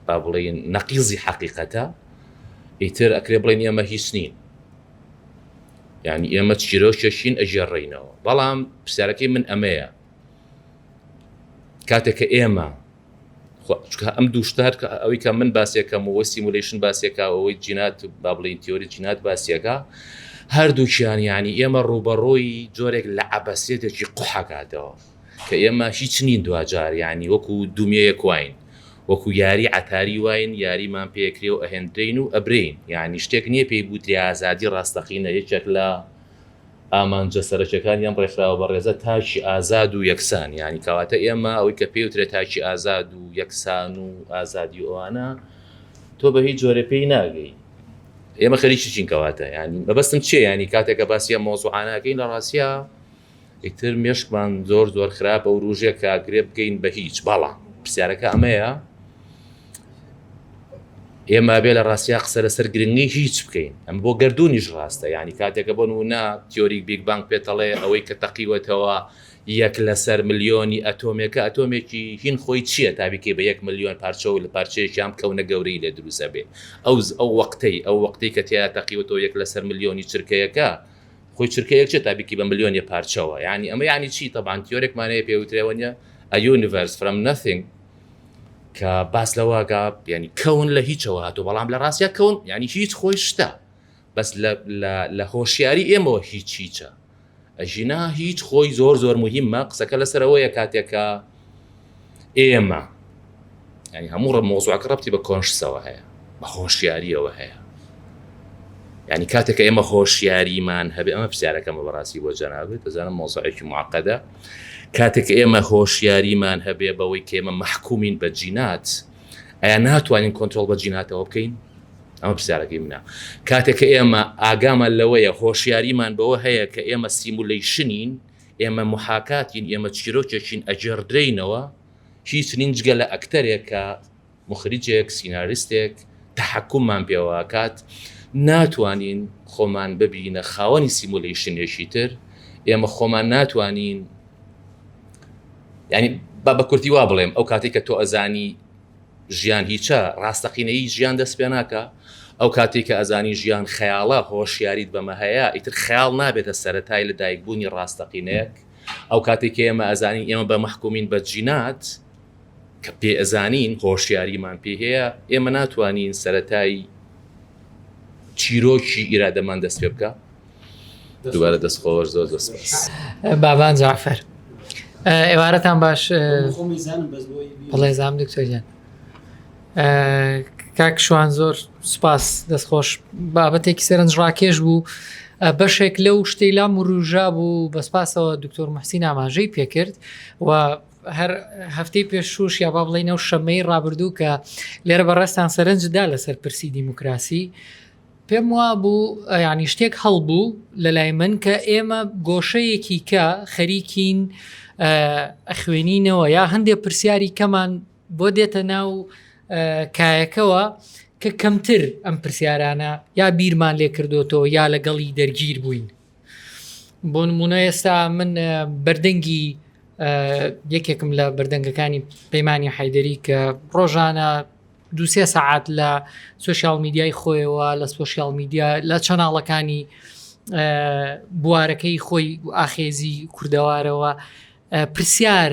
با بڵێن نەقیزی حەقیقەتە ئیتر ئەکرێ بڵێن ئێمە هیچ نین یعنی ئێمە چیرۆشەشین ئەژێڕێینەوە بەڵام پرسیارەکەی من ئەمەیە کاتێک کە ئێمە ئەم دووشتار ئەوەی کە من باسیەکەم وە سیمولیشن باسیەکە ئەوەی جینات با بڵین تیۆری جینات باسیەکە هەردووچیان ینی ئێمە ڕوبەڕۆی جۆرێک لە عەبەسیەتێکی قوحەکاتەوە کە ئێمە هیچ نین دوجار ینی وەکو دوومێیەک واین وەکو یاری عتاری واین یاریمان پێکرێ و ئەهێندرین و ئەبرین یعنی شتێک نییە پێی بوتری ئازادی ڕاستەقینە یەکێک لە ئامانجە سەرەکیەکانیان ڕێکخراوە بە ڕێزە تاچی ئازاد و یەکسان ینی کەواتە ئێمە ئەوەی کە پێوترێت تاچی ئازاد و یەکسان و ئازادی ئەوانە تۆ بە هیچ جۆرە پێی ناگەی ئێمە خەریکی چین کەواتە ینی بەبەستم چێ ینی کاتێکە باسیە مۆزوعانەکەین لە ڕاستیە ئیتر مێشکمان زۆر خراپە و ڕوژێک کاگرێ بگەین بە هیچ بەڵام پرسیارەکە ئەمەیە ئێمە بێ لە ڕاستیا قسە لەسەر گرنگی هیچ بکەین ئەم بۆ گردردونیش ڕاستە ینی کاتێکە بۆ نمونە تیۆری بیگ بانگ پێتەڵێ ئەوەی کە تەقیوەتەوە یەک لەسەر ملیۆنی ئەتۆمێکە ئەتۆمێکی هین خۆی چییە تابیکەی بە 1 ملیۆن پارچە و لە پارچەیەکیان کەونە گەورەی لێ دروستە بێ ئەو وەقتەی کە تیا تەقیوەتەوە یەک لەسەر ملیۆنی چرکەیەکە خۆی چرکەیەک چێت تابیکی بە ملیۆنی پارچەوە ینی ئەمە ینی چی تەبان تیۆرێکمانەیە پێوترێوەنیە a universe from nothing کە باس لەوەگە ینی کەون لە هیچەوە هاتوو بەڵام لە ڕاستیا کەون ینی هیچ خۆی شتە بەس لە هۆشیاری ئێمەوە هیچە ئەژینا هیچ خۆی زۆر مهمە قسەکە لەسەرەوەیە کاتێکە ئێمە ینی هەموو ڕە مۆزوعەکە ڕەبتی بە کۆنشسەوە هەیە بە هۆشیاریەوە هەیە ینی کاتێکە ئێمە هۆشیاریمان هەبێ ئەمە پرسیارەکەمە بەڕاستی بۆ جەنابێت دەزانم مۆزوعێکی معقەدە کاتێک ئێمە هۆشیاریمان هەبێ بەوەی کە ئێمە محکومین بە جینات ئایا ناتوانین کۆنترۆڵ بە جیناتەوە بکەین ئەمە پرسیارەکەی منە کاتێک ئێمە ئاگامان لەوەیە هۆشیاریمان بەوە هەیە کە ئێمە سیمولیشنین ئێمە محاکاتین ئێمە چیرۆکێکین ئەجێردرێینەوە هیچ نینجگە لە ئەکتەرێک کە مخریجێک سیناریستێک تەحەکوممان پێوەکات ناتوانین خۆمان ببینە خاوەنی سیمولیشنێکی تر ئێمە خۆمان ناتوانین ینی بە کورتی وا بڵێم ئەو کاتێک کە تۆ ئەزانی ژیان هیچە ڕاستەقینەی ژیان دەست پێ ناکە ئەو کاتێک کە ئەزانی ژیان خەیاڵە هۆشیاریت بەمە هەیە ئیتر خەیاڵ نابێتە سەرەتای لە دایکبوونی ڕاستەقینەیەک ئەو کاتێک ئێمە ئەزانین ئێمە بە محکومین بە جینات کە پێ ئەزانین هۆشیاریمان پێ هەیە ئێمە ناتوانین سەرەتای چیرۆکی ئیرادەمان دەست پێ بکە. دووبارە دەستخۆش زۆر دەسپاس. بابان جعفەر ئێوارەتان باش خۆمیزانم بەس بۆی بەڵێزام دکتۆریان کاک شوان زۆر سوپاس دەستخۆش بابەتێکی سەرنجڕاکێش بوو بەشێک لەو شتەی لام و ڕوژا بوو بەسپاسەوە دکتۆر موحسین ئاماژەی پێکرد و هەر هەفتەی پێشوش یا با بڵێنەوە شەمەی ڕابردوو کە لێرە بەڕێستان سەرنجدا لەسەر پرسی دیموکراسی پێم وا بوو ینی شتێک هەڵبوو لەلای من کە ئێمە گۆشەیەکی کە خەریکین ئەخوێنینەوە یا هەندێک پرسیاری کەمان بۆ دێتە ناو کایەکەوە کە کەمتر ئەم پرسیارانە یا بیرمان لێ کردوتەوە یا لەگەڵی دەرگیر بووین. بۆ نمونە ئێستا من بەردەنگی یەکێکم لە بەردەنگەکانی پەیمانی حەیدەری کە ڕۆژانە 2-3 ساعات لە سوۆشیال میدیای خۆیەوە لە سوۆشیال میدیا لە چەناڵەکانی بوارەکەی خۆی ئاخێزی کوردەوارەوە پرسیار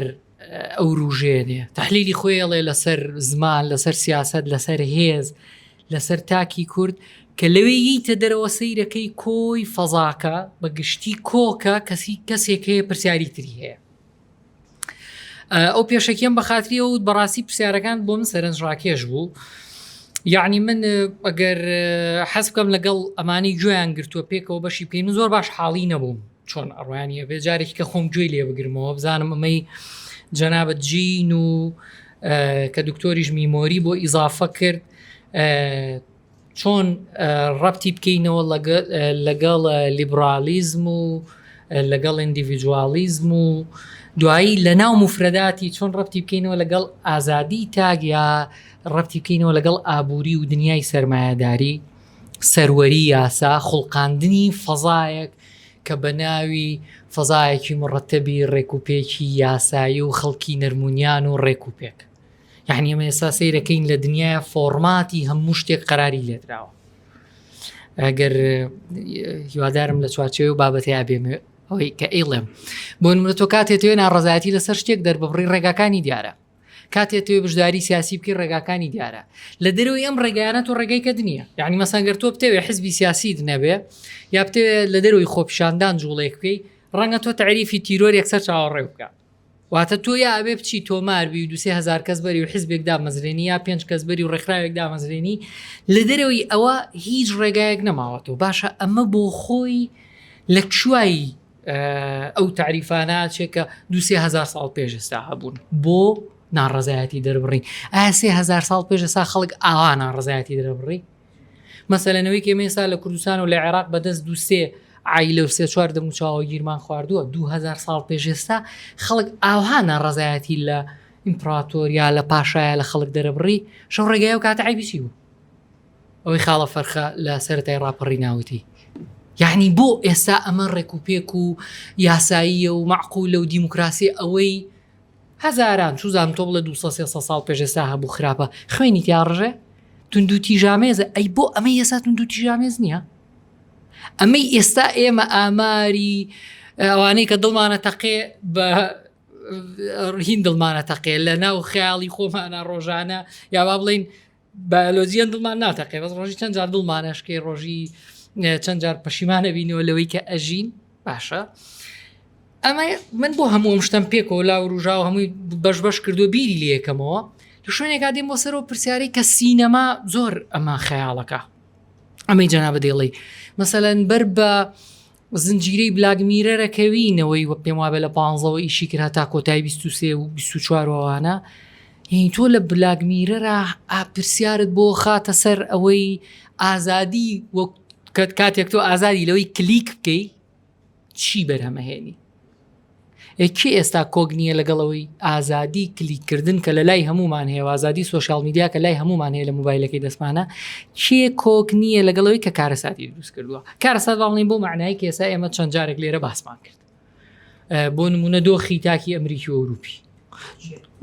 ئەو ڕوژێنێ تحلیلی خۆیڵێ لەسەر زمان لەسەر سیاست لەسەر هێز لەسەر تاکی کورد کە لەوێ ییتە دەرەوە سەیرەکەی کۆی فەزاکە بە گشتی کۆکە کەسێک هەیە پرسیاری تری هەیە. ئەو پێشەکەم بە خاتری ئەو بەڕاستی پرسیارەکان بۆ من سەرنجڕاکێش بوو. یعنی من ئەگەر حەز بکەم لەگەڵ ئەمانی گوێیان گرتووە پێکەوە بەشی پێین زۆر باش حاڵی نەبووم چۆن ئەڕوانیە بێ جارێکی کە خۆم گوێی لێ بگرمەوە بزانم ئەمەی جەنابەت جین و کە دکتۆریش میمۆری بۆ ئیزافە کرد چۆن ڕەبتی بکەینەوە لەگەڵ لیبرالیزم و لەگەڵ ئیندیڤیدوالیزم و دوایی لە ناو مفرەداتی چۆن ڕەبتی بکەینەوە لەگەڵ ئازادی تاگ یا ڕەبتی بکەینەوە لەگەڵ ئابووری و دنیای سەرمایەداری سەروەری یاسا خوڵقاندنی فەزایەک کە بە ناوی فەزایەکی مڕەتەبی ڕێکوپێکی یاسایی و خەڵکی نەرمونیان و ڕێکوپێک. یعنی ئەمە ئێستا سەیرەکەین لە دنیای فۆرماتی هەموو شتێک قەراری لێدراوە. ئەگەر هیوادارم لە چوارچێوە و بابەتەیە بێمێ ئەوەی کە ئێڵێم بۆ نمونە تۆ کاتێتەوێ ناڕەزایەتی لەسەر شتێک دەربڕی ڕێگاکانی دیارە کاتێتەوێ بژداری سیاسی بکەی ڕێگاکانی دیارە لە دەرەوەی ئەم ڕێگایانە تۆ ڕێگای کە دنیا یعنی مەسەن گەر تۆ بتەوێ حزبی سیاسیت نەبێ یا بتەوێ لە دەرەوەی خۆپیشاندان جوڵێک بکەی ڕەنگە تۆ تعریفی تیرۆر یەکسەر چاوەڕێ بکە واتە تۆ یا ئەبێ بچی تۆماربی و 2,000 کەس بەری و حزبێک دامەزرێنی یا 5 کەس بەری و ڕێکخراوێک دامەزرێنی لە دەرەوەی ئەوە هیچ ڕێگایەک نەماوەتەوە باشە ئەمە بۆ خۆی لە کوای ئەو تعریفانات چێکە 2,000 ساڵ پێش ئێستا هەبوون بۆ ناڕەزایەتی دەربڕین. ئایا 3,000 ساڵ پێش ئێستا خەڵک ئاوا ناڕەزایەتی دەربڕی؟ مەسەلەنەوەی کە ئێستا لە کوردستان و لە عێراق بەدەست 2-3 عیلە و 3-4 دەموچاوە گیرمان خواردووە 2,000 ساڵ پێش ئێستا خەڵک ئاوا ناڕەزایەتی لە ئیمپراتۆریا لە پاشایە لە خەڵک دەرەبڕی شەو ڕێگایە و کاتە عیبیسی بوو ئەوەی خاڵە فەرخە لە سەرەتای ڕاپەڕی ناوتی. یعنی بۆ ئێستا ئەمە ڕێکوپێک و یاساییە و معقولە و دیموکراسی ئەوەی هەزاران چوزانم تۆ بڵێ 200-300 ساڵ پێش ئێستا هەبوو خراپە خوێنی تیاڕژێ تونند و تیژامێزە ئەی بۆ ئەمە ئێستا تونند و تیژامێز نییە ئەمەی ئێستا ئێمە ئاماری ئەوانەی کە دڵمانە تەقێ بە هین دڵمانە تەقێ لە ناو خەیاڵی خۆمانە ڕۆژانە یا با بڵین بەلۆزیان دڵمان ناتەقێ بەس ڕۆژی چەند جار دڵمانەشکێ ڕۆژی چەند جار پەشیمانە بینەوە لەوەی کە ئەژین باشە ئەمە من بۆ هەموو ئەم شتم پێکەوە لا و ڕژاو هەمووی بەش کردو بیری لە یەکەمەوە لە شوێنێکا دێم بۆ سەرەوە پرسیارەی کە سینەما زۆر ئەمە خەیاڵەکە ئەمەی جەنابە دێڵێ مەسەلەن بەر بە زنجیرەی بلاگمیرەرەکەوینەوەی وە پێم وابێ لە 15ەوە ئیشی کرد تا کۆتایی 23 و 24 وانە هین تۆ لە بلاگمیرەرە پرسیارت بۆ خاتە سەر ئەوەی ئازادی وەک کاتێک تۆ ئازادی لەوەی کلیک بکەی چی بەرهەمەهێنی کێ ئێستا کۆگنیە لەگەڵەوەی ئازادی کلیککردن کە لە لای هەمومان هەیە ئازادی سۆشیال میدیا کە لای هەمومان هەیە لە موبایلەکەی دەستمانە کێ کۆگنیە لەگەڵەوەی کە کارەساتی دروست کردووە کارەسات باڵین بۆ معنای کە ئێستا ئێمە چەند جارێک لێرە باسمان کرد بۆ نمونە دۆخی تاکی ئەمریکی و ئەوروپی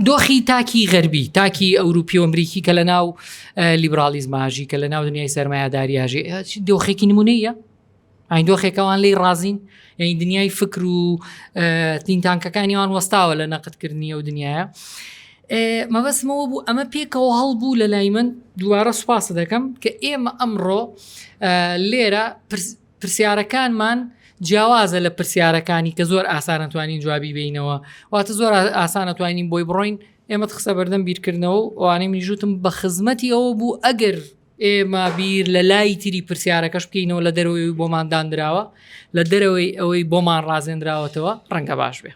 دۆخی تاکی غەربی تاکی ئەوروپی و ئەمریکی کە لە ناو لیبرالیزماژی کە لە ناو دنیای سەرمایه‌داریاژی دۆخێکی نمونەیە ئاین دۆخێکەوان لێی ڕازین یعنی دنیای فکر و تینتانکەکانیوان وەستاوە لە نەقدکردنی ئەو دنیاە مەبەستمەوە بوو ئەمە پێکەوە هەڵبوو لە لای من دووارە سوپاس دەکەم کە ئێمە ئەمڕۆ لێرە پرسیارەکانمان جیاوازە لە پرسیارەکانی کە زۆر ئاسانەتوانین جوابی بینەوە واتە زۆر ئاسانەتوانین بۆی بڕۆین ئێمە خسە بەردەم بیرکردنەوە ئەوانەی منیژوتم بە خزمەتی ئەوە بوو ئەگەر ئێمە بیر لە لای تری پرسیارەکەش بکەینەوە لە دەرەوەی بۆماندانراوە لە دەرەوەی ئەوەی بۆمان ڕازێنراوەتەوە ڕەنگە باش بێ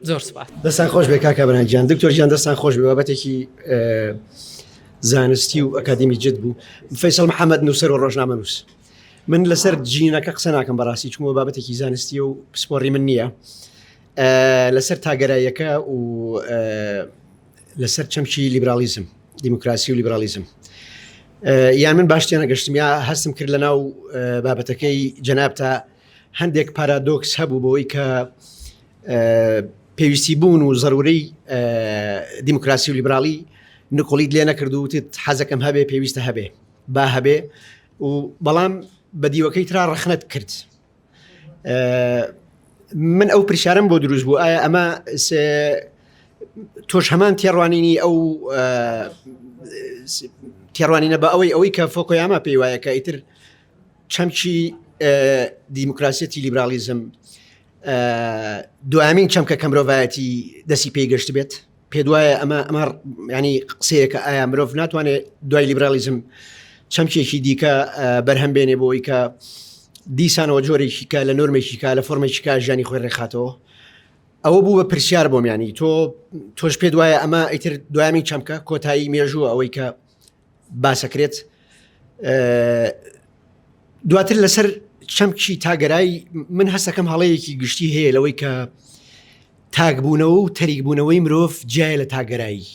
زۆر سپاس دەستان خۆش بێ کاکە بەرهەنگیان دکتۆر گیان دەستان خۆش بێ بابەتێکی زانستی و ئەکادمی جد بوو فەیسەڵ محەممەد نووسەر و ڕۆژنامە نووس من لەسەر جینەکە قسە ناکەم بەڕاستی چونکە بابەتێکی زانستی و پسپۆڕی من نییە لەسەر تاگەراییەکە و لەسەر چەمکی لیبرالیزم دیموکراسی و لیبرالیزم یان من باشتیانە گەشتم یا هەستم کرد لە ناو بابەتەکەی جەناب تا هەندێک پارادۆکس هەبوو بۆی کە پێویستی بوون و ضرورەی دیموکراسی و لیبرالی نقۆلیت لێ نەکرد و وتت حەزەکەم هەبێ پێویستە هەبێ با هەبێ و بەڵام بە دیوەکەی ترا ڕەخنەت کرد من ئەو پرسیارم بۆ دروست بوو ئایا ئەمە تۆش هەمان تێڕوانینی ئەو تێڕوانینە بە ئەوەی کە فۆکۆیاما پێی وایە کە ئیتر چەمکی دیموکراسیەتی لیبرالیزم دوامین چەمکە کە مرۆڤایەتی دەستی پێی گەشت بێت پێ دوایە ئەمە ینی قسەیەکە ئایا مرۆڤ ناتوانێت دوای لیبرالیزم چەمکێکی دیکە بەرهەم بێنێ بۆی کە دیسانەوە جۆرێکی کە لە نۆرمێکی کا لە فۆرمێکی کا ژیانی خۆی ڕێخاتەوە ئەوە بوو بە پرسیار بۆم ینی تۆش پێ دوایە ئەمە ئیتر دوامین چەمکە کۆتایی مێژووە ئەوەی کە باسەکرێت دواتر لەسەر چەمکی تاگەرایی من هەستەکەم هەڵەیەکی گشتی هەیە لەوەی کە تاکبوونەوە و تەریکبوونەوەی مرۆڤ جایە لە تاگەرایی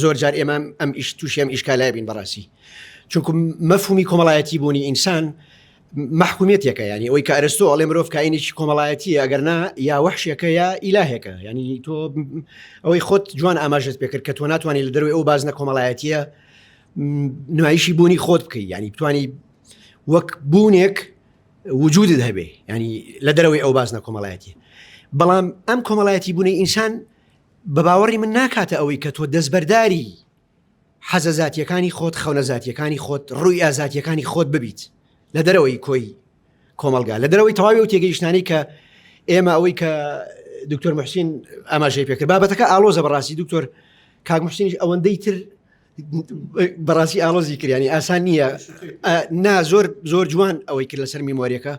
زۆر جار ئێمە ئەم تووشی ئەم ئیشکالای بین بەڕاستی چونکە مەفهومی کۆمەڵایەتی بوونی ئینسان محکومێتێکە ینی ئەوەی کە ئەرستۆ ئەڵێ مرۆڤ کاینێکی کۆمەڵایەتیە ئەگەرنا یا وەحشێکە یا ئیلاهێکە ینی تۆ ئەوەی خۆت جوان ئاماژت پێکرد کە تۆ ناتوانانی لە دەروی ئەو بازنە کۆمەڵایەتیە نوایشی بوونی خۆت بکەی ینی بتوانی وەک بوونێک وجودت هەبێ ینی لە دەرەوەی ئەو بازنە کۆمەڵایەتی بەڵام ئەم کۆمەڵایەتی بوونی ئینسان بە باوەڕی من ناکاتە ئەوەی کە تۆ دەستبەرداری حەزە زاتیەکانی خۆت خەونە زاتیەکانی خۆت ڕووی ئازاتیەکانی خۆت ببیت لە دەرەوەی کۆی کۆمەلگا لە دەرەوەی تەواوی و تێگەیشتانی کە ئێمە ئەوەی کە دکتۆر محسین ئاماژەی پێکرد بابەتەکە ئالۆزە بەڕاستی دکتۆر کاک محسینیش ئەوەندەی تر بەڕاستی ئالۆزی کردیانی ئاسان نییە نا زۆر جوان ئەوەی کرد لەسەر میمۆریەکە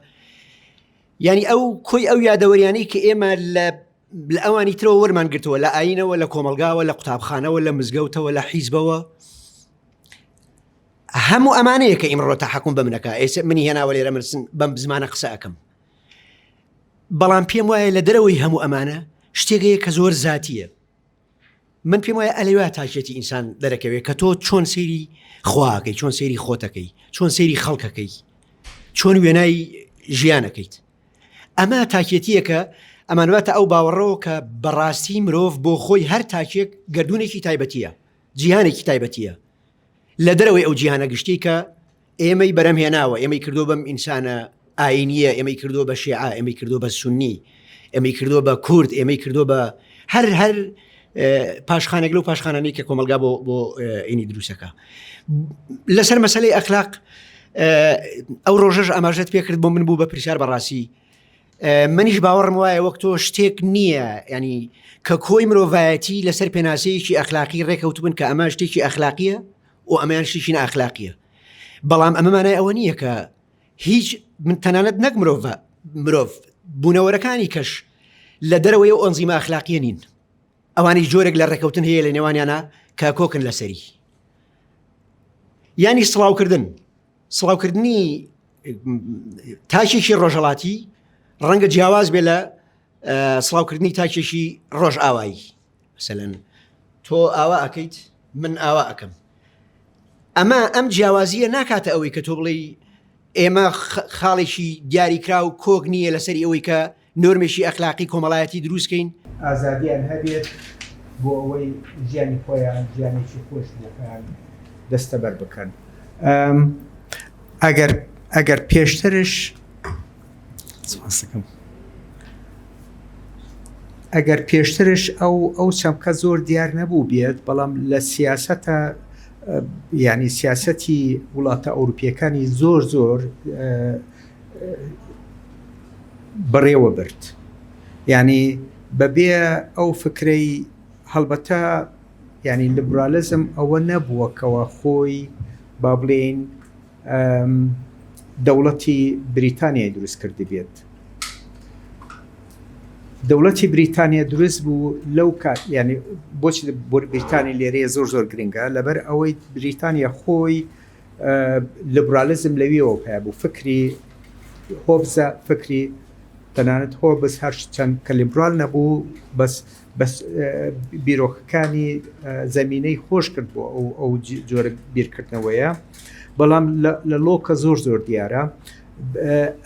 ینی ئەو کۆی ئەو یادەوەریانی کە ئێمە لە ئەوانی ترەوە وەرمان گرتووە لە ئاینەوە لە کۆمەلگاوە لە قوتابخانەوە لە مزگەوتەوە لە حیزبەوە هەموو ئەمانەیە کە ئیمڕۆ تاحکوم بمنەکە ئێستا منی هێناوە لێرە مرسن بەم زمانە قسە ئەەکەم بەڵام پێم وایە لە دەرەوەی هەموو ئەمانە شتێکەیە کە زۆر زاتیە من پێم وایە ئەلێوا تاکێتی ئینسان دەرەکەوێت کە تۆ چۆن سێری خواکەی چۆن سێری خۆتەکەی چۆن سێری خەڵکەکەی چۆن وێنای ژیانەکەیت ئەمە تاکێتیە کە ئەمانواتە ئەو باوەڕەوە کە بەڕاستی مرۆڤ بۆ خۆی هەر تاکێک گردونێکی تایبەتیە جیهانێکی تایبەتیە لە دەرەوەی ئەو جیهانە گشتی کە ئێمەی بەرەم هێناوە ئێمەی کردو بەم ئینسانە ئاینیە ئێمەی کردو بە شیعە ئێمەی کردو بە سونی ئێمەی کردو بە کورد ئێمەی کردو بە هەر پاشخانێک لەو پاشخانانەی کە کۆمەلگا بۆ ئینی دروستەکە لەسەر مەسەلەی ئەخلاق ئەو ڕۆژەش ئاماژەت پێکرد بۆ من بوو بە پرسیار بەڕاستی منیش باوەڕم وایە وەک تۆ شتێک نییە ینی کە کۆی مرۆڤایەتی لەسەر پێناسەیەکی ئەخلاقی ڕێکەوتبن کە ئەمە شتێکی ئەخلاقیە و ئەمەیان شتێکی نەئەخلاقیە بەڵام ئەمە مانای ئەوە نییە کە هیچ من تەنانەت نەک مرۆڤ بوونەوەرەکانی کەش لە دەرەوەی ئەو ئەنزیمە ئەخلاقیە نین ئەوانی جۆرێک لە ڕێکەوتن هەیە لە نێوانیانە کە کۆکن لەسەری ینی سڵاوکردنی تاکێکی ڕۆژهەڵاتی ڕەنگە جیاواز بێ لە سڵاوکردنی تاکێکی ڕۆژ ئاوایی مەسەلەن تۆ ئاوا ئەەکەیت من ئاوا ئەەکەم ئەم جیاوازیە ناکاتە ئەوەی کە تۆ بڵێ ئێمە خاڵێکی دیاریکرا و کۆک نییە لەسەری ئەوەی کە نۆرمێکی ئەخلاقی کۆمەڵایەتی دروستکەین ئازادیان هەبێت بۆ ئەوەی ژیانی خۆیان ژیانێکی خۆش بۆکان دەستەبەر بکەن. ئەگەر پێشترش ئەگەر پێشترش ئەو چەمکە زۆر دیار نەبوو بێت، بەڵام لە سیاسەتە ینی سیاسەتی وڵاتە ئەوروپیەکانی زۆر بەڕێوە برد. ینی بەبێ ئەو فکرەی هەڵبەتە ینی لیبرالیزم ئەوە نەبووەکەوە خۆی با بڵێن دەوڵەتی بریتانیای دروست کردی بێت. دەوڵەتی بریتانیا دروست بوو لەو کات، ینی بۆچی بریتانی لێرەیە زۆر گرنگە لەبەر ئەوەی بریتانیا خۆی لیبرالیزم لەویەوە پێ بوو، فکری هۆبزە، فکری تەنانەت هۆبز هەر چەند کە لیبرال نەبوو بەس بیرۆکەکانی زەمینەی خۆش کرد بۆ ئەو جۆرە بیرکردنەوەیە. بەڵام لە لۆکە زۆر دیارە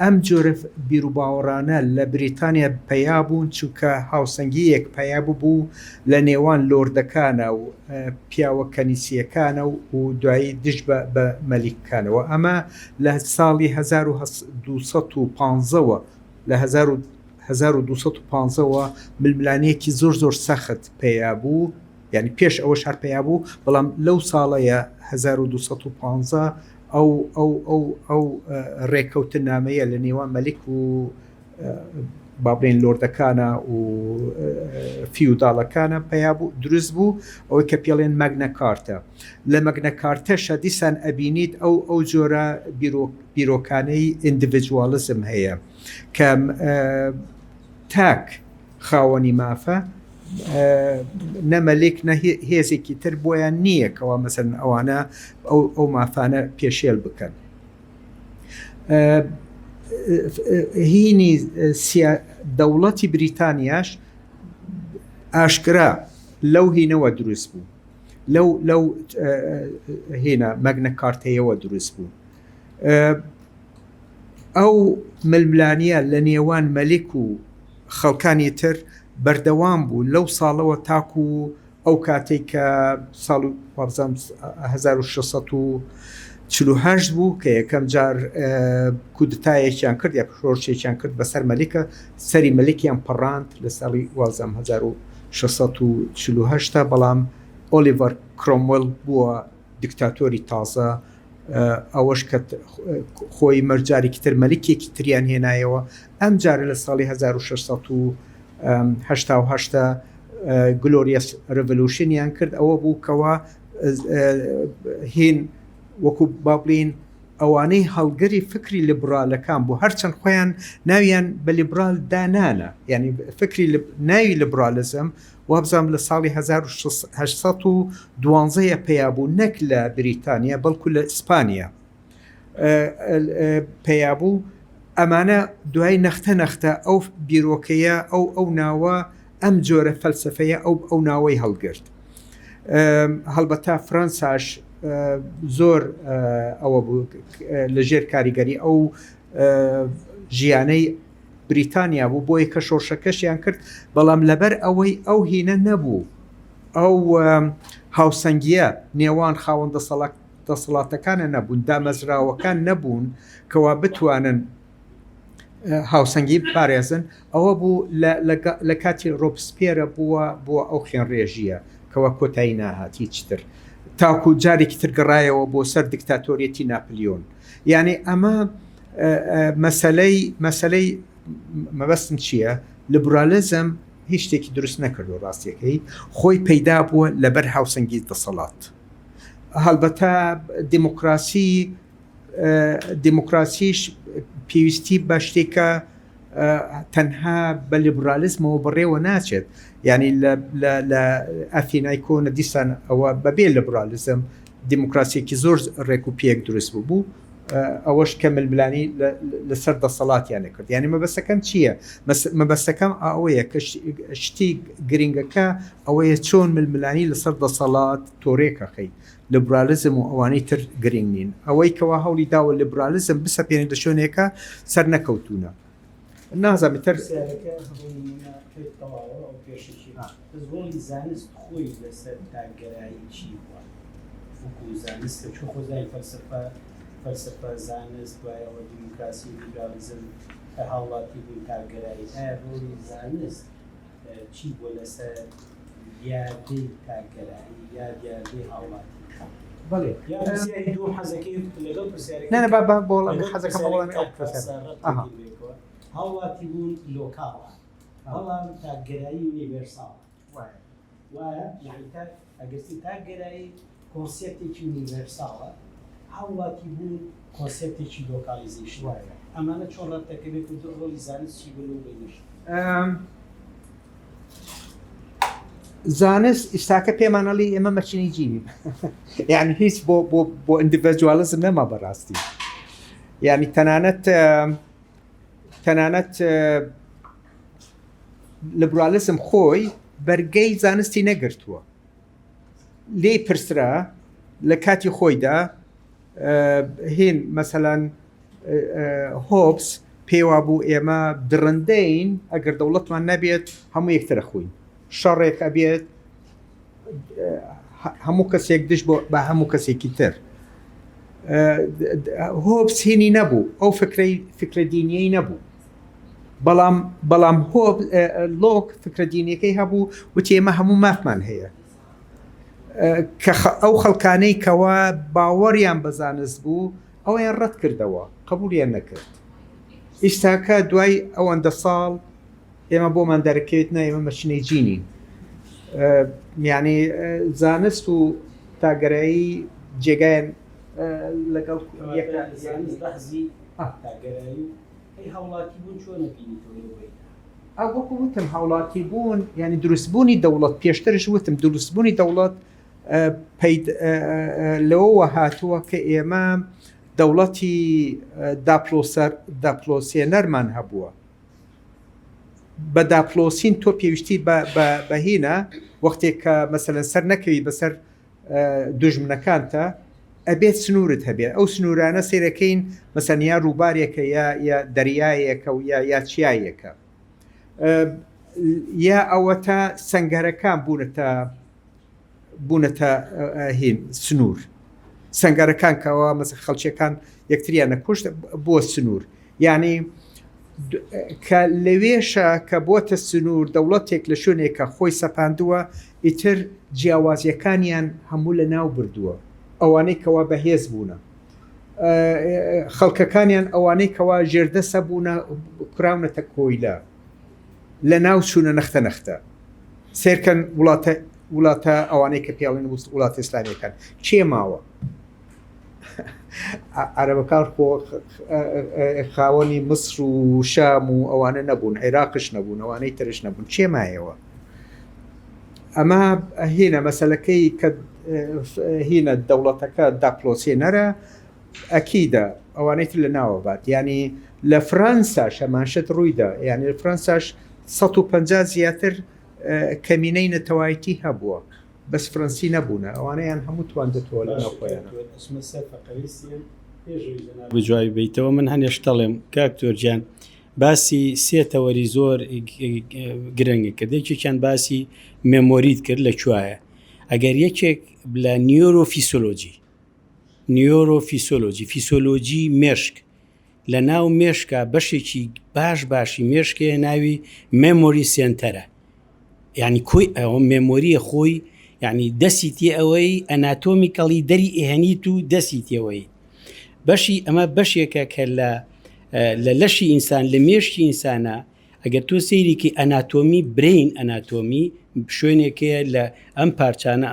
ئەم جۆرە بیرروباوەڕانە لە بریتانیا پەیا بوون، چونکە هاوسەنگیەک پەیا بوو لە نێوان لۆردەکانە و پیاوە کەنیسیەکانە و دوایی دش بە مەلیکەکانەوە. ئەمە لە ساڵی 1215ەوە لە 1215ەوە ململانەیەکی زۆر سەخت پێیا بوو، ینی پێش ئەوە شار پێیا بوو، بەڵام لەو ساڵەیە 1215 ئەو ڕێکەوتن نامەیە لە نێوان مەلیک و بابلین لۆردەکانە و فیوداڵەکانە پێیا بوو دروست بوو، ئەوەی کە پێڵێن مەگنە کارتە. لە مەگنە کارتەشە دیسان ئەبینیت ئەو جۆرە بیرۆکانەی ئیندیڤیدوالیزم هەیە کە تاک خاوەنی مافە نەمەلێک هێزێکی تر بۆیان نییە کەوا مەسەرن ئەوانە ئەو مافانە پێشێل بکەن. هینی دەوڵەتی بریتانیاش ئاشکرا لەو هینەوە دروست بوو، لەو هێنە مەگنە کارتەیەوە دروست بوو. ئەو ململانیە لە نێوان مەلیک و خەڵکانی تر بەردەوام بوو لەو ساڵەوە تاکو ئەو کاتێک کە ساڵ 1648 بوو کە یەکەم جار کودتایەکیان کرد یا شۆڕشێکیان کرد بەسەر مەلیکە، سەری مەلیکیان پەڕاند لە ساڵی 1648، بەڵام ئۆلیڤەر کرۆموێل بووە دیکتاتۆری تازە. ئەوەش کە خۆی مەرجارێکی تر مەلیکێکی تریان هێنایەوە. ئەم جارە لە ساڵی 1688 گلۆریەس ڕڤۆلوشنیان کرد، ئەوە بوو کەوا هین وەکو بابلین ئەوانەی هەڵگەری فکری لیبرالەکان بوو، هەرچەند خۆیان ناویان بە لیبرال دانانە، ینی فکری ناوی لیبرالیزم وابزانم لە ساڵی 1812 پێیا بوو، نەک لە بریتانیا بەڵکو لە ئیسپانیا پێیا بوو. ئەمانە دوای نەختە ئەو بیرۆکەیە ئەو ناوە ئەم جۆرە فەلسفەیە ئەو ناوەی هەڵگرت. هەڵبەتە فرەنساش زۆر ئەوە بوو لە ژێر کاریگەری ئەو ژیانەی بریتانیا بوو، بۆیە کە شۆڕشەکەشیان کرد، بەڵام لەبەر ئەوەی ئەو هینە نەبوو، ئەو هاوسەنگیە نێوان خاوەن دەسەڵاتەکانە نەبوون، دامەزراوەکان نەبوون کەوا بتوانن هاوسەنگی بپارێزن. ئەوە بوو لە کاتی ڕۆبسپێرە بووە ئەو خوێنڕێژیە کەوا کۆتایی ناهات هیچتر، تاکو جارێکی تر گەڕایەوە بۆ سەر دیکتاتۆریەتی ناپلیۆن. یعنی ئەمە مەسەلەی مەبەستم چییە؟ لیبرالیزم هیچ شتێکی دروست نەکردو، ڕاستیەکەی خۆی پەیدا بووە لەبەر هاوسەنگی دەسەڵات. هەڵبەتە دیموکراسیش پێویستی بە شتێکە تەنها بە لیبرالیزمەوە بەڕێوە ناچێت. ینی لە ئەفینای کۆنە دیسان ئەوە بەبێ لیبرالیزم دیموکراسیەکی زۆر ڕێک و پێک دروست بوو، ئەوەش کە ململانی لەسەر دەسەڵاتیان نەکرد. ینی مەبەستەکەم چییە؟ مەبەستەکەم ئەوەیە کە شتی گرنگەکە ئەوەیە چۆن ململانی لەسەر دەسەڵات تۆڕێکەخەی. لیبرالیزم و ئەوانەی تر گرنگ نین. ئەوەی کەوا هەوڵی داوە لیبرالیزم بسەپێنێت لە شوێنێکە سەر نەکەوتونە. نازانم تر ڕۆڵی زانست خۆی لەسەر تاگەرایی چی بووە وەکو زانست کە چۆ خۆزای فەلسفە زانست دوایەوە دیموکراسی لیبرالیزم کە هاوڵاتی بوون تاگەرایی ئایا ڕۆڵی زانست چی بووە لەسەر دیاردەی تاگەرایی یا دیاردەی هاوڵاتی بەڵێ یا پرسیاری دووەم حەزەکەی لەگەڵ پرسیارەکەی نه حەزەکەم بەڵامی ئەو پرسیارە هاوڵاتی بوون لۆکاڵە بەڵام تاگەرایی یونیڤەرساڵە وایە یعنی ئەگەستی تاگەرایی کۆنسێپتێکی یونیڤەرساڵە هاوڵاتی بوون کۆنسێپتێکی لۆکالیزیشن وایە ئەمانە چۆن ڕەت دەکەوێت و ڕۆڵی زانست چی بوو و بینش زانست ئێستاکە پێمانەڵی ئێمە مەچینی جینیم یعنی هیچ بۆ ئیندیڤیدوالیزم نەما بەڕاستی یعنی تەنانەت لیبرالیزم خۆی بەرگەی زانستی نەگرتووە لێی پرسرا لە کاتی خۆیدا هین مەسەلەن هۆبس پێوا بوو ئێمە درڕندەین ئەگەر دەوڵەتمان نەبێت هەموو یەکترە خوین شەڕێک ئەبێت هەموو کەسێک دش بە هەموو کەسێکی تر هۆبس هینی نەبوو ئەو فکرە دینیەی نەبوو بەڵام لۆک فکرە دینیەکەی هەبوو وتی ئێمە هەموو مافمان هەیە کە ئەو خەڵکانەی کەوا باوەڕیان بە زانست بوو ئەویان ڕەت کردەوە قبولیان نەکرد ئێستاکە دوای ئەوەندە ساڵ ئێمە بۆمان دەرەکەوێت نە ئێمە مەچینەی جینین یعنی زانست و تاگەرایی جێگایان لەگەڵ بەحزی تاگەرایی هاوڵاتی بوون چۆن نەبینیتەوە ئەو وەکو وتم هاوڵاتی بوون ینی دروستبوونی دەوڵەت پێشترش وتم دروستبوونی دەوڵەت لەوەوە هاتووە کە ئێمە دەوڵەتی داپلۆسێنەرمان هەبووە بە داپلۆسین تۆ پێویستی بەهینە وەختێک کە مەسەلەن سەر نەکەوی بەسەر دوژمنەکانتە ئەبێت سنوورت هەبێت ئەو سنوورانە سیرەکەین مەسەن یا ڕووبارێکە یا دەریایەکە و یا چیایەکە یا ئەوە تا سەنگەرەکان بوونەتە هین سنوور سەنگەرەکان کەەوە مەسە خەڵکیەکان یەکتریان نەکوشت بۆ سنوور یعنی کە لەوێشە کە بۆتە سنوور دەوڵەتێک لە شوێنێکە خۆی سەپاندووە ئیتر جیاوازیەکانیان هەموو لە ناو بردووە ئەوانەی کەوا بەهێز بوونە خەڵکەکانیان ئەوانەی کەوا ژێردەسە بوونە کراونەتە کۆیلە لە ناو چوونە نەختە سێرکەن وڵاتە ئەوانەی کە پیاڵین وڵات ئیسلامیەکان چێ ماوە عەرەبەکان خاوەنی مصر و شام و ئەوانە نەبوون عێراقش نەبوون ئەوانەی ترش نەبوون چێ مایەوە ئەمە هینە مەسەلەکەی کە هینە دەوڵەتەکە داپلۆسێنەرە ئەکیدە ئەوانەی تر لە ناوە بات ینی لە فرانساش ئەمانشت ڕوویدا یعنی لە فرانساش 150 زیاتر کەمینەی نەتەوایەتی هەبووە بەس فەڕەنسی نەبوونە ئەوانەیان هەموو توانێتەوە لە ناوخۆیانە بجوای بیتەوە من هەنێشتەڵێم کاکتۆرجان باسی سێتەوەری زۆر گرنگی کرد یەکێکیان باسی مێمۆریت کرد لە کوایە ئەگەر یەکێک لە نیۆرۆفیسۆلۆجی فیسۆلۆجی مێشک لە ناو مێشکە بەشێکی باشی مێشکەیە ناوی مێمۆری سێنتەرە یعنی کۆی ئەوە مێمۆریە خۆی یعنی دەسیتی ئەوەی ئەناتۆمیکەڵی دەری ئێهەنیت و دەسیتەوەی بەشی ئەمە بەشێکە کە لە لەشی ئینسان لە مێشکی ئینسانە ئەگەر تۆ سەیرێکی ئەناتۆمی برین ئەناتۆمی شوێنێکەیە لە ئەم پارچانە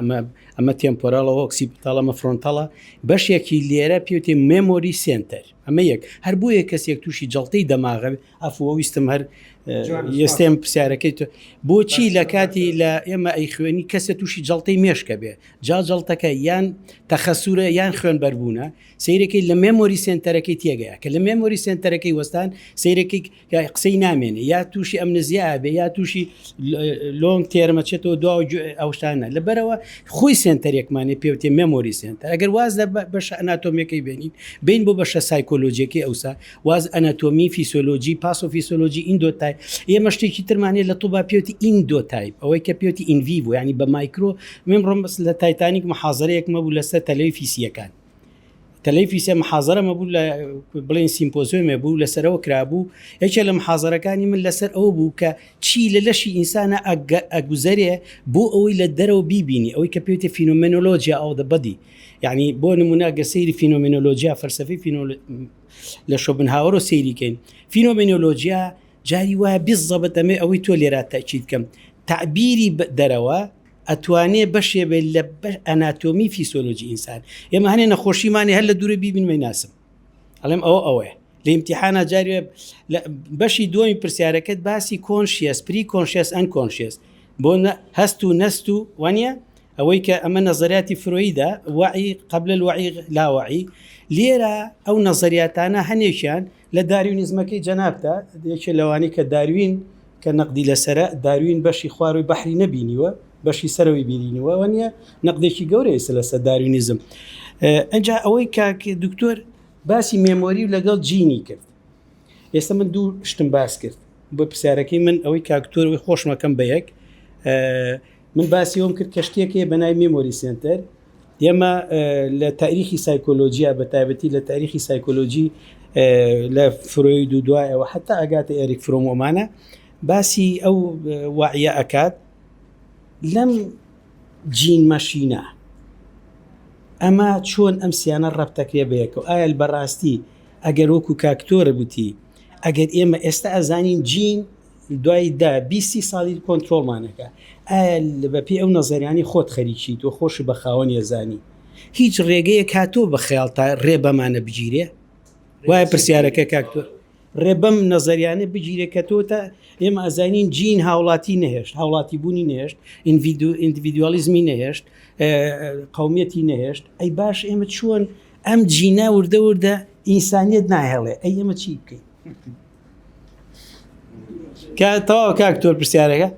ئەمە تێمپۆرالەوە ئۆکسیپیتاڵ ئەمە فرۆنتەڵە بەشێکی لێرە پێوتێ مێمۆری سێنتەر ئەمە یەک هەر بۆیە کەسێک تووشی جەڵتەی دەماغە ئەفوە ویستم هەر ئێستێم پرسیارەکەی تۆ بۆچی لە کاتی لە ئێمە ئەی خوێنی کەسە تووشی جەڵتەی مێشکە بێ جەڵتەکە یان تەخەسوورە یان خوێن بەربوونە سیرەکەی لە مێمۆری سێنتەرەکەی تێگەیە کە لە مێمۆری سێنتەرەکەی وەستان سیرەکەی قسەی نامێنێ یا تووشی ئەمنزیە بێ یا تووشی لۆنگ تێرمەچێتەوە دو ئەوشتانە لەبەرەوە خۆی سێنتەرێکمانێ پێوتێ مێمۆری سێنتەر ئەگەر واز لە بەش ئەناتۆمیەکەی بین بۆ بەشە سایکۆلۆجیەکەی ئەوسا واز ئەناتۆمی فیسۆلۆجی پاسۆفیسۆلۆجی ئین دۆتای ئێمە شتێکی ترمانێت لە تۆ با پێوتی ئیندۆ تایپ ئەوەی کە پێوتی ئینڤیڤ ینی بە مایکرۆ من ڕۆمبس لە تایتانیک محازەرەیەک مەبوو لەسەر تەلەوی فیسیەکان تەلەی فیسە محازەرە مەبوو لە بڵێن سیمپۆزیۆمێ بوو لەسەرەوە کرابوو یەکێ لە محازەرەکانی من لەسەر ئەوە بوو کە چی لە لەشی ئینسانە ئەگوزەرێ بۆ ئەوەی لە دەرەوە بیبینی ئەوەی کە پێوتە فینۆمێنۆلۆجیا ئەو دەبەدی یعنی بۆ نمونە گە سەیری فینۆمێنۆلۆجیا فەلسەفەی لە شۆپنهاوەر و سەیریکەین فینۆمێنۆلۆجیا جاری وایە بیزەبەت ئەمێ ئەوەی تۆ لێرە تاکید بکەم تعبیری دەرەوە ئەتوانێ بەشێ بێت لە ئەناتۆمی فیسۆلۆجی ئینسان ئێمە هەنێ نەخۆشیمانی هەر لە دوورە بیبینمەی ناسم ئەڵێم ئەوەیە لە ئیمتیحانە جاری بەشی دومی پرسیارەکەت باسی کۆنشیەس پری کۆنشیەس ئەن کۆنشیەس بۆ هەست و نەست و وانە ئەوەی کە ئەمە نەزەریاتی فرۆیدا وعی قبل الوعی لاوعی لێرە ئەو نەزەریاتانە هەنێکیان لە داروینیزمەکەی جەنابتە یەکێ لەوانی کە داروین کە نەقدی لەسرە داروین بەشی خواروی بەحری نەبینیوە بەشی سەرەوەی بینینەوە وانە نەقدێکی گەورەیە لەسەر داروینیزم ئەجا ئەوەی کاکە دکتۆر باسی مێمۆری و لەگەڵ جینی کرد ئێستا من دوو شتم باس کرد بۆ پرسیارەکەی من ئەوەی کاکتۆرەوەی خۆشمەکەم بە یەک من باسی ئەوم کرد کە شتێکێ بەنای مێمۆری سنتەر ئێمە لە تاریخی سایکۆلۆجیا بە تایبەتی لە تاریخی سایکۆلۆجی لە فرۆید و دوایەوە حتا ئەگاتە ئەریک فرۆمۆمانە باسی ئەو واعیە ئەکات لەم جین مەشینە ئەمە چۆن ئەم سیانە ڕەبتەکرێ بەیەکەوە ئایا بەڕاستی ئەگەر وەکو کاکتۆرە گوتی ئەگەر ئێمە ئێستا ئەزانین جین دوای دا 20 ساڵی کۆنتترۆلمانەکە ئایا بەپی ئەو نەزەریانی خۆت خەریکی تۆ خۆش بە خاوەن ێزانی هیچ ڕێگەیە کاتۆ بە خەیاڵ تا ڕێ بەمانە بگیرێ وایە پرسیارەکە کاکتۆر ڕێبەم نەزەریانە بگیرێ کە تۆ تا ئێمە ئەزانین جین هاوڵاتی نەهێشت هاوڵاتی بوونی نهێشت ئیندیڤیدوالیزمی نەهێشت قومیەتی نەهێشت ئەی باش ئێمە چۆن ئەم جینە وردە وردە ئینسانیت ناهێڵێ ئەی ئێمە چی بکەین تەواو کاکتۆر پرسیارەکە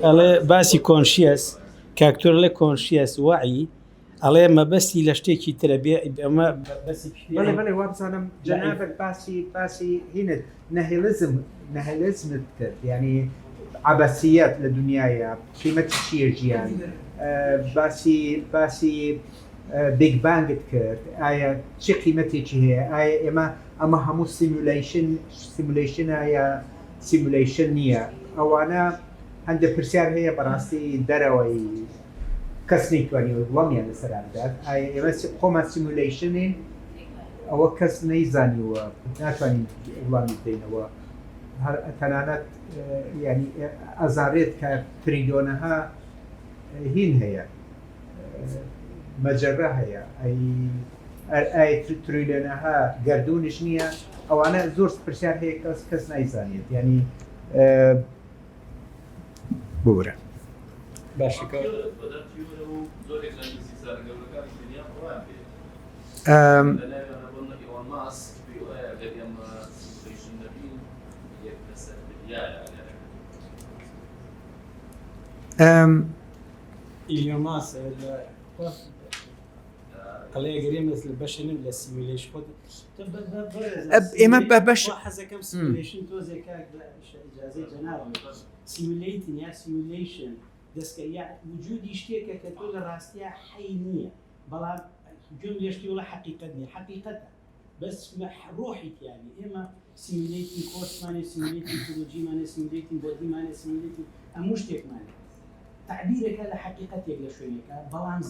ئەڵێ باسی کۆنشیەس کاکتۆر لە کۆنشیەس وعی ئەڵێ مەبەستی لە شتێکی ترە بێ ئەمە بەڵێ وابزانم جەنابەت باسی هینت نەهێلزمت کرد ینی عبەسیەت لە دنیاە قیمەتی چیە ژیان باسی بیگ بانگت کرد ئایا چی قیمەتێکی هەیە ئایا ئەمە هەموو سیمولیشن یا سیمولیشن نییە ئەوانە هەندە پرسیار هەیە بەڕاستی دەرەوەی کەس نەیتوانی وڵامیان لەسەردات ئایا ئێمە خۆمان سیمولیشنین ئەوە کەس نەیزانیوە ناتوانین وڵامی بدەینەوە تەنانەت ینی ئەزارێت کە تریلیۆنەها هین هەیە مەجەرە هەیە ئەی تریلیۆنەها گەردونش نییە ئەوانە زۆر پرسیار هەیە کەس نایزانێت ینی بورە باشەکە ئیلۆن ماسک ئەڵێ گەرێمە بەشێنم لە سیمیلیشن ئێمە بەش حەزەکەم سیمیلیشن تۆزێکە ئیجازەی جەناب سیمیلیتن یا سیمیلیشن دەستکە یا وجودی شتێکە کە تۆ لە ڕاستیە حەی نییە بەڵام گوێم لێشتی وڵە حەقیقەت نیە حەقیقەتە بەس ڕۆحیت یانی ئێمە سیمیلیتین کۆرسمانێ سیمیلیتین فیزیۆلۆژیمانێ سیمیلیتین بۆدیمانێ سیمیلیتین هەموو شتێکمانێ تعبیرەکە لە حەقیقەتێک لە شوێنێکە بەڵام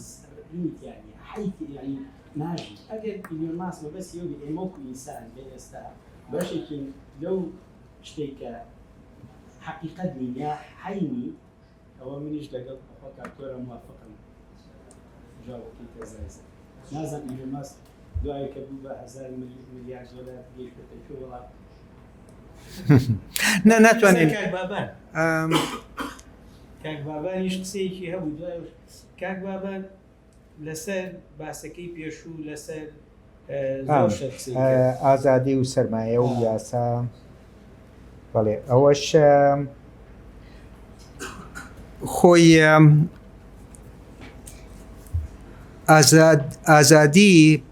ڕینیت یانی حەیتی یانی ناژی ئەگەر ئیلۆن ماسک مەبەستی ئەوە ئێمە وەکو ئینسان بێ ئێستا بەشێکی لەو شتێکە حقیقت نیا حینی ئەوە منیش لەگەڵ کاکتۆرە موافقم جاوەکی تێزایزە نازانم ئیلۆن ماسک دوای کە بوو بە 1000 میلیارد دۆلار گەیشتە پێ وڵات ناتوانین کاک بابانیش قسەیەکی هەبوو دوای کاک بابان لەسەر باسەکەی پێشوو لەسەر زۆر شخصی ئازادی و سەرمایە و یاسا بەڵێ ئەوەش خۆی ئازادی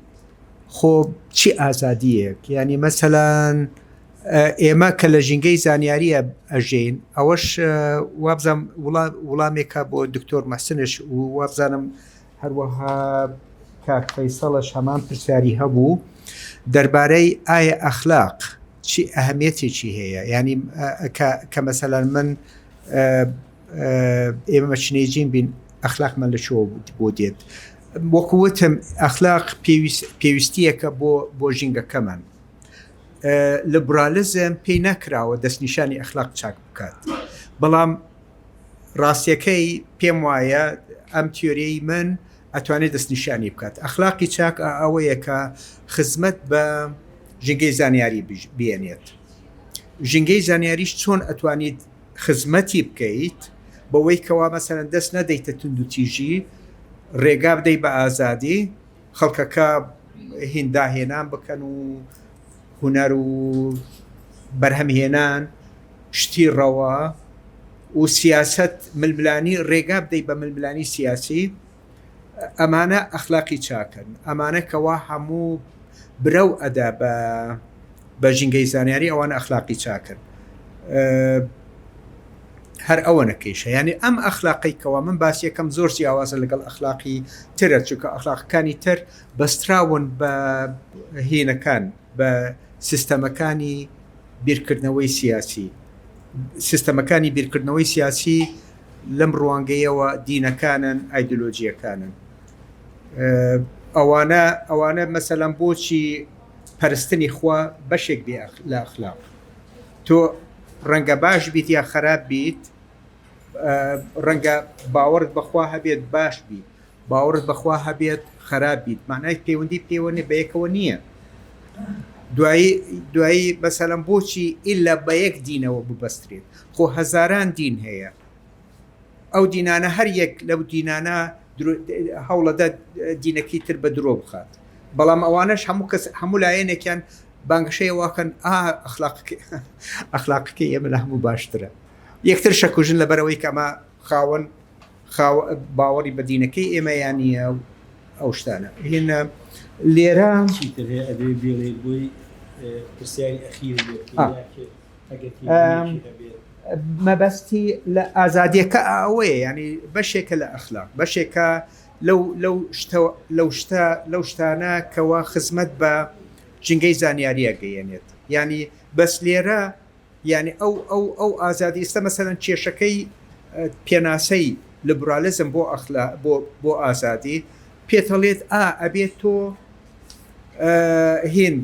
خۆ چی ئازادیەک ینی مەسەلەن ئێمە کە لە ژینگەی زانیاریە ئەژین ئەوەش وابزانم وڵامێکە بۆ دکتۆر مەحسنش و وابزانم هەروەها کاک فەیسەڵش هەمان پرسیاری هەبوو دەربارەی ئایا ئەخلاق چی ئەهەمیەتێکی هەیە ینی کە مەسەلەن من ئێمە مەچنێجین بین ئەخلاقمان لە چۆ بۆ دێت وەکووتم ئەخلاق پێویستیەکە بۆ ژینگەکەمان لیبرالیزم پێی نەکراوە دەستنیشانی ئەخلاق چاک بکات بەڵام ڕاستیەکەی پێم وایە ئەم تیۆریەی من ئەتوانێت دەستنیشانی بکات ئەخلاقی چاک ئەوەیە کە خزمەت بە ژینگەی زانیاری بێنێت ژینگەی زانیاریش چۆن ئەتوانیت خزمەتی بکەیت بەوەی کەوا مەسەرەن دەست نەدەیتە تند و تیژی ڕێگا بدەی بە ئازادی خەڵکەکە هینداهێنان بکەن و هونەر و بەرهەمهێنان شتی ڕەوە و سیاست ململانی ڕێگا بدەی بە ململانی سیاسی ئەمانە ئەخلاقی چاکن ئەمانە کەوا هەموو برە و ئەدا بە ژینگەی زانیاری ئەوانە ئەخلاقی چاکن هەر ئەوە نەکەیشە ینی ئەم ئەخلاقی کەوا من باسیەکەم زۆر جیاوازە لەگەڵ ئەخلاقی ترە چونکە ئەخلاقەکانی تر بەستراون بە هێنەکان بە سیستەمەکانی بیرکردنەوەی سیاسی سیستەمەکانی بیرکردنەوەی سیاسی لەم ڕوانگەیەوە دینەکانن ئایدۆلۆجیەکانن ئەوانە مەسەلەن بۆچی پەرستنی خوا بەشێک بێ لە ئەخلاق تۆ ڕەنگە باش بیت یا خراپ بیت ڕەنگە باوەڕت بەخوا هەبێت باش بیت باوەڕت بەخوا هەبێت خراپ بیت معنای پەیوەندی پێوەنێ بە یەکەوە نییە دوایی بەسەلەن بۆچی ئیلا بە یەک دینەوە ببەسترێت خۆ هەزاران دین هەیە ئەو دینانە هەر یەک لەو دینانە هەوڵەدا دینەکەی تر بە درۆ بخات بەڵام ئەوانش هەموو لایەنێکیان بانگشەیە واکەن ئەخلاقەکەی ئێمە لە هەموو باشترە یەکتر شەکوژن لەبەرەوەی کە ئەمە خاوەن باوەڕی بە دینەکەی ئێمە یانیە ئەو شتانە هێنە لێرە چیتر هەیە ئەبێ بێڵێ بۆی پرسیاری ئەخیر مەبەستی لە ئازادیەکە ئەوەیە ینی بەشێکە لە ئەخلاق بەشێکە لەو شتانە کەوا خزمەت بە ژینگەی زانیاریە گەیەنێت ینی بەس لێرە ینی ئەو ئازادی ئێستا مەسەلەن کێشەکەی پێناسەی لیبرالیزم بۆ ئازادی پێتەڵێت ئەبێت تۆ هین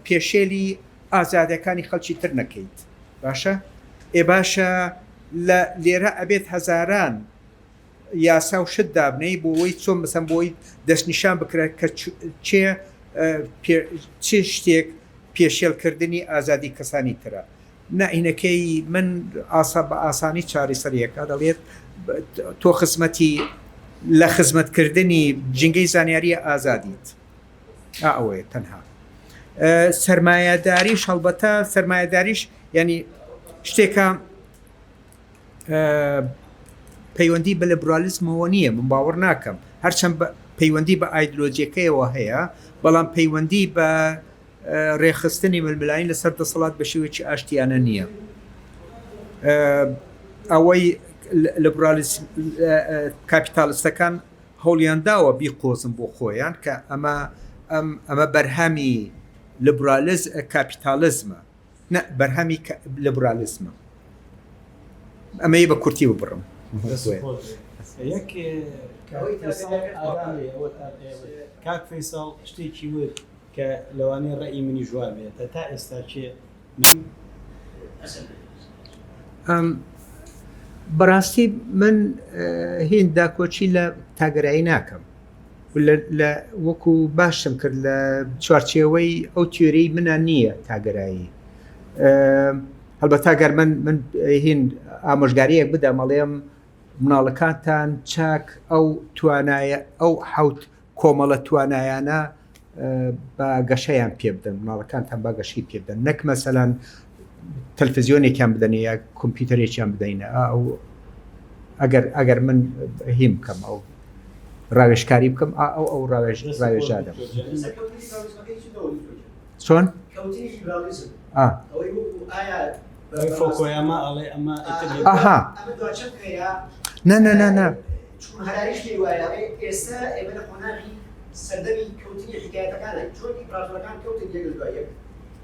پێشێلی ئازادەکانی خەڵکی تر نەکەیت باشە باشە لە لێرە ئەبێت هەزاران یاسا و شت دابنەی بۆەوەی چۆن بەسەم بۆی دەستنیشان بکرێت کە چێ شتێک پێشێلکردنی ئازادی کەسانی ترە نائینەکەی من بە ئاسانی چاری سەریەکە دەڵێت تۆ خزمەتی لە خزمەتکردنی ژینگەی زانیاریە ئازادیت ئەوەیە تەنها سەرمایەداریش هەڵبەتە سەرمایەداریش ینی شتێکە پەیوەندی بە لیبرالیزمەوە نییە من باوەڕ ناکەم هەرچەند پەیوەندی بە ئایدۆلۆجیەکەیەوە هەیە بەڵام پەیوەندی بە ڕێخستنی ململانی لەسەر دەسەڵات بە شێوەیەکی ئاشتیانە نییە ئەوەی لیبرالیزم کاپیتالیستەکان هەوڵیان داوە بیقۆزم بۆ خۆیان کە ئەمە بەرهەمی کاپیتالیزمە نە بەرهەمی لیبرالیزمە ئەمەی بە کورتی ببڕم کاک فەیساڵ شتێکی ورد کە لەوانەیە ڕێی منی جوان بێتە تا ئێستا چێ بەڕاستی من هین داکۆچی لە تاگەرایی ناکەم لە وەکو باشم کرد لە چوارچێوەی ئەو تیۆرەی منە نییە تاگەرایی هەڵبەتا گەر من هین ئامۆژگاریەک بدە مەڵێم مناڵەکانتان چاک ئەو توانایە ئەو حوت کۆمەڵە توانایانە بە گەشەیان پێ بدەن ماڵەکانتان با گەشی پێ بدەن نەک مەسەلەن تەلڤیزیۆنێکیان بدەنێ یا کۆمپیوتەرێکیان بدەینە ئەو ئەگەر من هیم بکەم ئەو ڕاوێژکاری بکەم ئەو ڕاوێژادەم چۆن؟ فۆکۆیاما ئەڵێ ئەمە ئاها نە چون هەراریش پێی وایە ئێستا ئێمە لە قۆناغی سەردەمی کەوتنی حکایەتەکانە چۆن ئیمپراتۆرەکان کەوتن یەک دوای یەک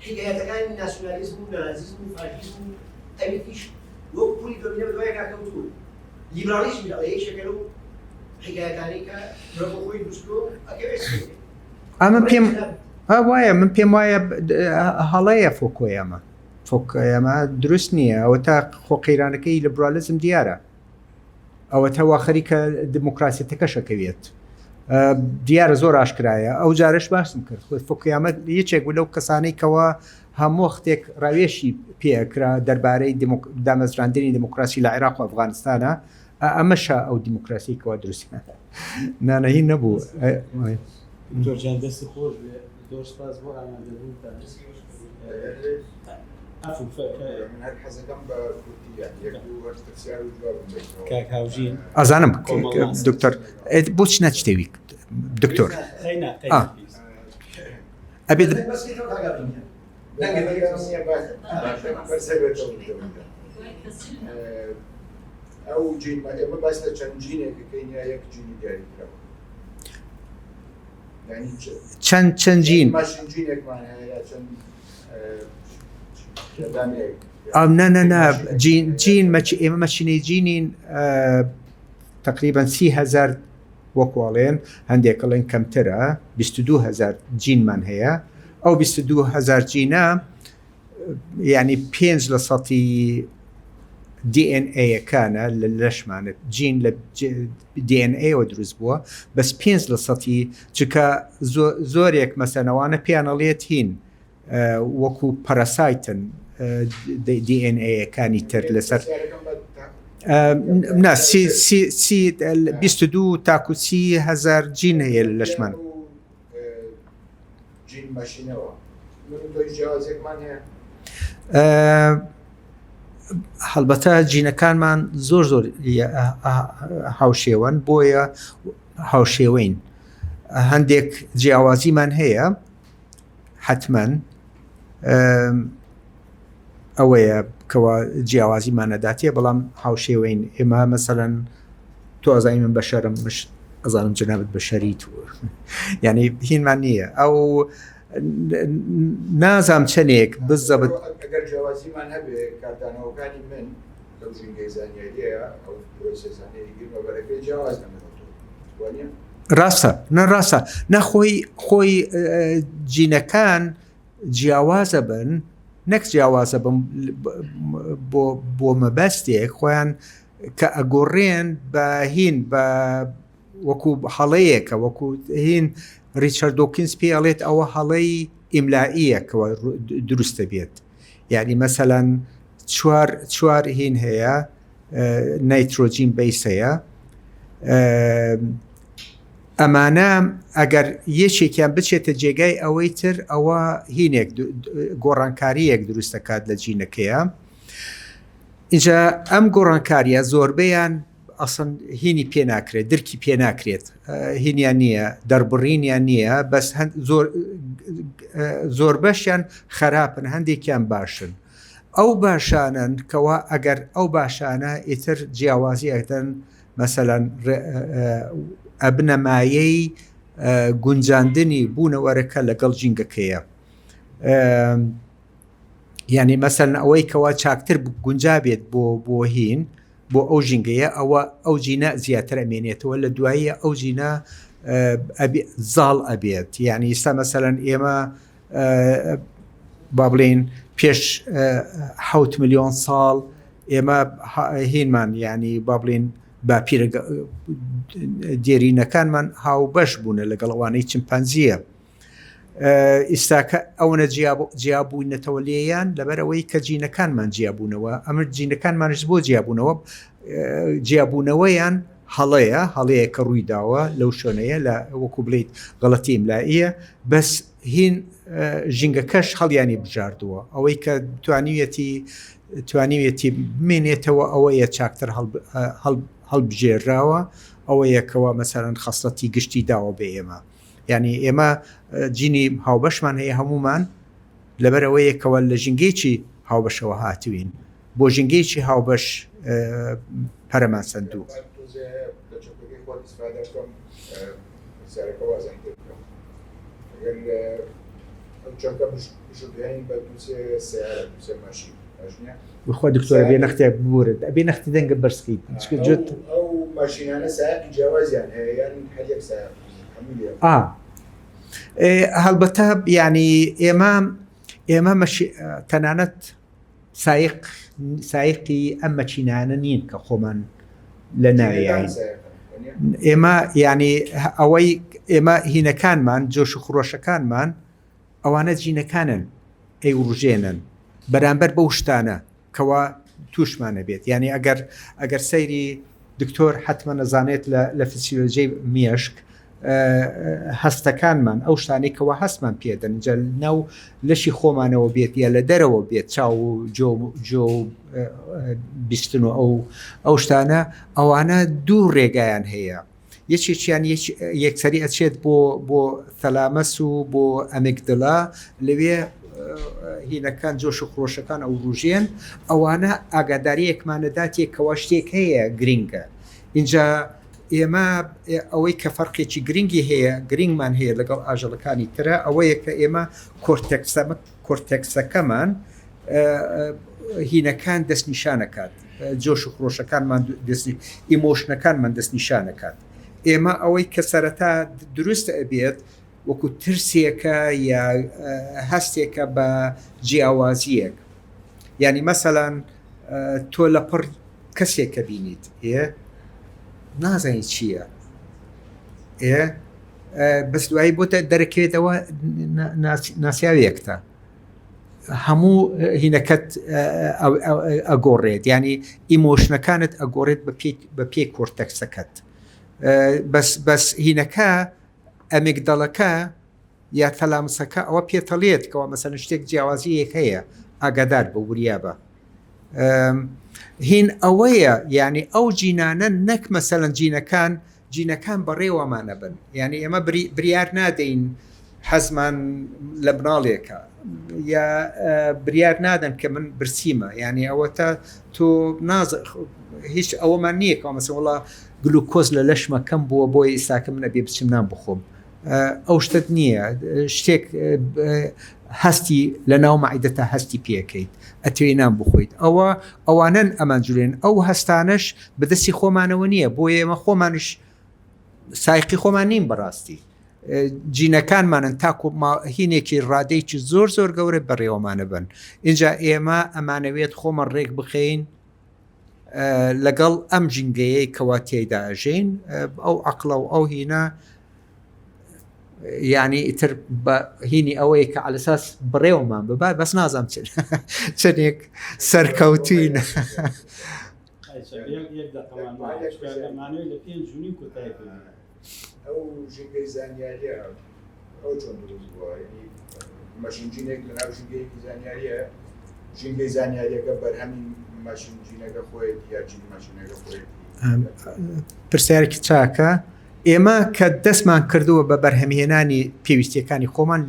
حکایەتەکانی ناسیۆنالیزم و نازیزم و فاشیزم و ئەوێتیش وەک پولی دۆمینە بە دوای کاکەوتون لیبرالیزم لەڵەیە شەکەل و حکایەتانی کە بڕۆ خۆی دروستکۆ ئەگەوێت ئەمە پێم وایە من پێم وایە هەڵەیە فۆکۆیاما دروست نییە ئەوە تا خۆقیرانەکەی لیبرالیزم دیارە ئەوە تەوا خەریکە دموکراسیەتەکە شەکەوێت دیارە زۆر ئاشکرایە ئەو جارش باسم کرد خۆی فۆکۆیاما یەکێک بوو لەو کەسانەی کەوا هەموو وەختێک ڕاوێشی پێکرا دەربارەی دامەزراندنی دموکراسی لە عێراق و ئەفغانستانە ئەمەشە ئەو دیموکراسی کەوا دروستە نانەهی نەبوو زۆرجان دەستی خۆش بێ زۆر سپاس بۆ ئامادەبوونتان کاک هاوژین ئازانم دکتۆر بۆچی ناچتەوی دکتۆر ئەبێ ئەو ئێمە باس لە چەند جینێکەکەین یا یەک جینی دیاریکراوە چەند جین جینێکمان هەیە یا چەند جین ئێمە مەچینەی جینین تقریبا 30,000 وەکوڵێن هەندێکڵێن کەمترە 22,000 جینمان هەیە ئەو 22,000 جینە یعنی 5% DNA-یەکانە لە لەشمانە جین لە DNA-ەوە دروست بووە بەس 5% چکە زۆرێک مەسەنەوانە پیانەڵێت هین وەکو پەرەسایتن DNA-یەکانی تر لەسەر 22 تاکو 30,000 جین هەیە لە لەشمان جین ماشینەوە جیاوازێکمان هەیە هەڵبەتە جینەکانمان زۆر هاوشێوەن بۆیە هاوشێوەین هەندێک جیاوازیمان هەیە حتمەن ئەوەیە کەوا جیاوازیمانەداتێ بەڵام هاوشێوەین ئێمە مەسەلەن تۆ ئەزای من بەشەرم مش ئەزانم جەنابەت بەشەریت یعنی هینمان نییە ئەو نازام چەندێک بزەبت ئەگەر جیاوازیمان هەبێ کاردانەوەکانی من لەو ژینگەی زانیاریەیە ئەو پرۆسەسانەی گرمەبەرەکەی جیاواز دەمێنێتەوە ڕاستە خۆی جینەکان جیاوازە بن نەک جیاوازە بن بۆ مەبەستێک خۆیان کە ئەگۆڕێن بە هین بە وەکو هەڵەیەکە وەکو هین ریچارد دۆکینز پێڵێت ئەوە هەڵەی ئیملائیەکەوە دروستە بێت یعنی مەسەلەن چوار هین هەیە نایترۆجین بەیس هەیە ئەمانە ئەگەر یەکێکیان بچێتە جێگای ئەوەی تر ئەوە هینێک گۆڕانکاریەک دروست دەکات لە جینەکەیە اینجا ئەم گۆڕانکاریە زۆربەیان ئەسن هینی پێ ناکرێت درکی پێ ناکرێت هینیان نییە دەربڕینیان نییە بەس زۆر بەشیان خراپن هەندێکیان باشن ئەو باشانن کەوا ئەگەر ئەو باشانە ئیتر جیاوازی ئەدەن مەسەلەن ئەبنەمایەی گونجاندنی بوونەوەرەکە لەگەڵ جینگەکەیە یعنی مەسەلەن ئەوەی کەوا چاکتر گونجا بێت بۆ هین بۆ ئەو ژینگەیە ئەوە ئەو جینە زیاتر ئەمێنێتەوە لە دواییە ئەو جینە زاڵ ئەبێت یعنی ئێستا مەسەلەن ئێمە با بڵێن پێش 7 ملیۆن ساڵ ئێمە هینمان ینی با بڵێن با پیرە دێرینەکانمان هاوبەش بوونە لەگەڵ ئەوانەی چمپانزیە ئێستاکە ئەوەنە جیابوونەتەوە لێیان لەبەرەوەی کە جینەکانمان جیابوونەوە ئەمە جینەکانمانش بۆ جیابوونەوەیان هەڵەیە کە ڕووی داوە لەو شوێنەیە لە وەکو بڵیت غەڵەتی ئیملائیە بەس هین ژینگەکەش هەڵیانی بژاردووە ئەوەی کە توانیوێتی بمێنێتەوە ئەوەیە چاکتر هەڵبژێراوە ئەوە یەکەوە مەسەرەن خەسڵەتی گشتی داوە بە ئێمە یعنی ئێمە جینی هاوبەشمان هەیە هەمومان لەبەر ئەوە یەکەوە لە ژینگەیەکی هاوبەشەوە هاتوین بۆ ژینگەیەکی هاوبەش پەرەمان سندوو بخوا دکتۆر بێ نەختێک بورد بێ نەختی دەنگە بەرزکەیت ئەو ماشینانە سایقی جیاوازیان هەیە یان هەر یەک سایق هەڵبەتە ینی ئێمە تەنانەت سایقی ئەم مەچینانە نین کە خۆمان لە ناویین ئێمە ینی ئەوەی ئێمە هینەکانمان جۆش و خڕۆشەکانمان ئەوانە جینەکانن ئەی ڕژێنن بەرامبەر بەو شتانە کەوا تووشمانە بێت ینی ئەگەر سەیری دکتۆر حتممە نەزانێت لە فسیۆلۆژیای میشک هەستەکانمان ئەو شتانێکەوە هەستمان پێدەن جە ناو لەشی خۆمانەوە بێت یا لە دەرەوە بێت چاو و جۆ بیستن و ئەو شتانە ئەوانە دوو ڕێگایان هەیە یەکێکیان یەکسەری ئەچێت بۆ تەلامەس و بۆ ئەمێگدڵا لەوێ هینەکان جۆش و خڕۆشەکان ئەو ڕژێن ئەوانە ئاگاداریەکمانەداتێکەوە شتێک هەیە گرینگە اینجا ئێمە ئەوەی کە فەرقێکی گرنگی هەیە گرنگمان هەیە لەگەڵ ئاژەڵەکانی ترە ئەوەیە کە ئێمە کۆرتێکسەکەمان هینەکان دەستنیشانەکات جۆش و خڕۆشەکانمان ئیمۆشنەکانمان دەستنیشانەکات ئێمە ئەوەی کە سەرەتا دروستە ئەبێت وەکو ترسێکە یا هەستێکە بە جیاوازیەک ینی مەسەلەن تۆ لە پڕ کەسێکە بینیت نازانی چییە بەس دوایی بۆتە دەرەکەوێتەوە ناسیاویەکتە هەموو هینەکەت ئەگۆڕێت ینی ئیمۆشنەکانت ئەگۆڕێت بە پێی کۆرتەکسەکەت بەس هینەکە ئەمێگدەڵەکە یا تەلامسەکە ئەوە پێتەڵێت کەەوە مەسەن شتێک جیاوازیەک هەیە ئاگادار بە وریابە هین ئەوەیە ینی ئەو جینانە نەک مەسەلەن جینەکان بەڕێوەمانە بن ینی ئێمە بریار نادەین حەزمان لە بناڵێکە یا بریار نادەن کە من برسیمە ینی ئەوە تا تۆ هیچ ئەوەمان نییە کە مەسە وڵا گلوکۆز لە لەشمە کەم بووە بۆی ئێستاکە منە بێ بچم نان بخۆم ئەو شتت نییە شتێک هەستی لە ناو مەعیدەتە هەستی پێکەیت ئەتوێ نان بخۆیت ئەوانن ئەمانجوێن ئەو هەستانش بەدەستی خۆمانەوە نییە بۆ ئێمە خۆمانش سایقی خۆمان نیم بەڕاستی جینەکانمانن تاکو هینێکی ڕادەیەکی زۆر گەورە بەڕێوەمانە بن اینجا ئێمە ئەمانەوێت خۆمە ڕێک بخەین لەگەڵ ئەم ژینگەیە کەوا تێیدا ئەژین ئەو عەقڵە و ئەو هینە ینی ئیتر بە هینی ئەوەیە کە عەلەساس بڕێوەمان ببات بەس نازانم چەندێک سەرکەوتوین ئەو ژینگەی زانیاریە ئەو چۆن دروست بووە مەشینجینێک لە ناو ژینگەیەکی زانیاریە ژینگەی زانیاریەکە بەرهەمی ماشینجینەکە خۆیەتی یا جین ماشینەکە خۆیەتی پرسیارێکی چاکە ئێمە کە دەستمان کردووە بە بەرهەمهێنانی پێویستیەکانی خۆمان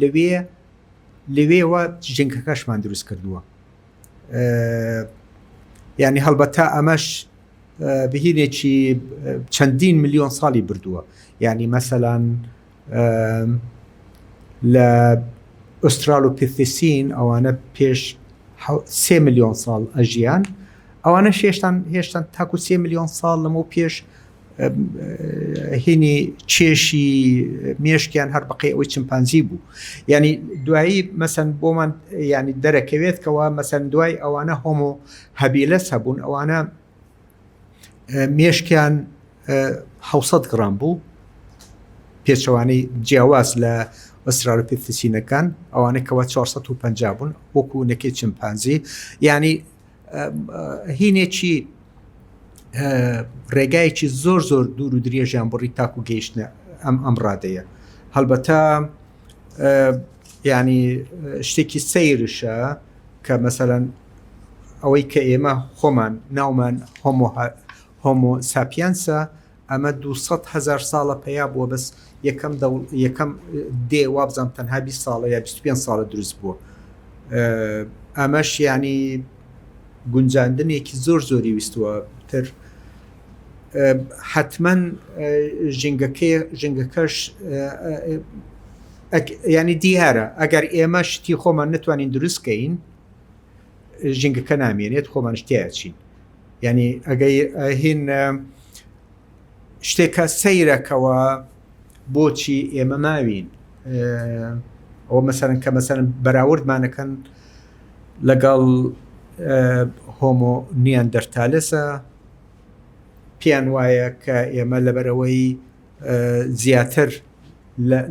لەوێوە ژینگەکەشمان دروست کردووە ینی هەڵبەتە ئەمەش بهینێکی چەندین ملیۆن ساڵی بردووە ینی مەسەلەن لە ئوسترالۆپیتھیسین ئەوانە پێش 3 ملیۆن ساڵ ئەژیان ئەوانە هێشتان تاکو 3 ملیۆن ساڵ لەمە پێش هینی چێشی مێشکیان هەر بەقی ئەوەی چمپانزی بوو ینی دوایی مەسەن بۆمان ینی دەرەکەوێت کەەوە مەسەن دوای ئەوانە هۆمۆ هەبیلەس هەبوون ئەوانە مێشکیان 600 گرام بوو پێچەوانەی جیاواز لە ئەسترالۆپیتھیسینەکان ئەوانەی کەەوە 450 بوون وەکو نەکەی چمپانزی ینی هینێکی ڕێگایەکی زۆر زۆر دوور و درێژیان بڕی تاکو گەیشتە ئەم ڕادەیە هەڵبەتە ینی شتێکی سەیرشە کە مەسەەن ئەوەی کە ئێمە خۆمان ناومان هۆمۆ ساپیانسە ئەمە 200,000 ساڵە پیا بووە بەس یەکەم دێ وابزانام تەنها 20 ساڵە یا 25 ساڵە دروست بووە ئەمەش ینی گونجاندنێکی زۆر زۆری ویستووە تر حتمما ژنگەکەش ینی دیارە ئەگەر ئێمە شتی خۆمان نتوانین دروستکەین ژنگەکە نامێنێت خۆمان شتیاچین ینی هین شتێکە سەیرەکەوە بۆچی ئێمە ماوین ئەوە مەسەرن کە مەسەرن بەراوردمانەکەن لەگەڵ هۆمۆ نیاندەرتالسە پێیان وایە کە ئێمە لەبەرەوەی زیاتر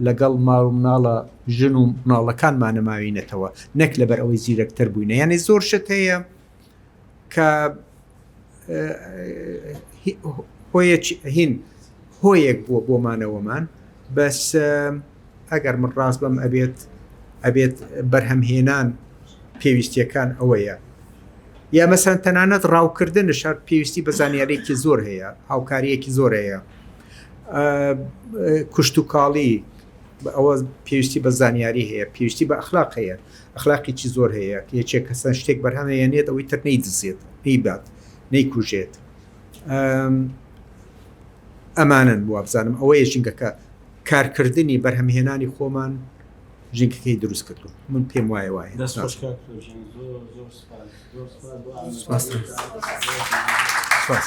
لەگەڵ ماڵ و مناڵە ژن و مناڵەکانمان نەماوینەتەوە نەک لەبەر ئەوەی زیرەکتر بووینە یعنی زۆر شت هەیە کە هین هۆیەک بووە بۆمانەوەمان بەس ئەگەر من ڕاست بم ئەبێت بەرهەمهێنان پێویستیەکان ئەوەیە یا مەسەن تەنانەت ڕاوکردن شار پێویستی بە زانیارێکی زۆر هەیە هاوکاریەکی زۆر هەیە کوشت و کاڵی ئەوە پێویستی بە زانیاری هەیە پێویستی بە ئەخلاق هەیە ئەخلاقیی زۆر هەیە یەکێک کەسان شتێک بەرهەمێنێت ئەوەی تر نەیدزێت نەیبات نەیکوژێت ئەمانن بووە بزانم ئەوەیە ژینگەکە کارکردنی بەرهەمهێنانی خۆمان ژینگەکەی دروست کردو من پێم وایە وایە سپاس.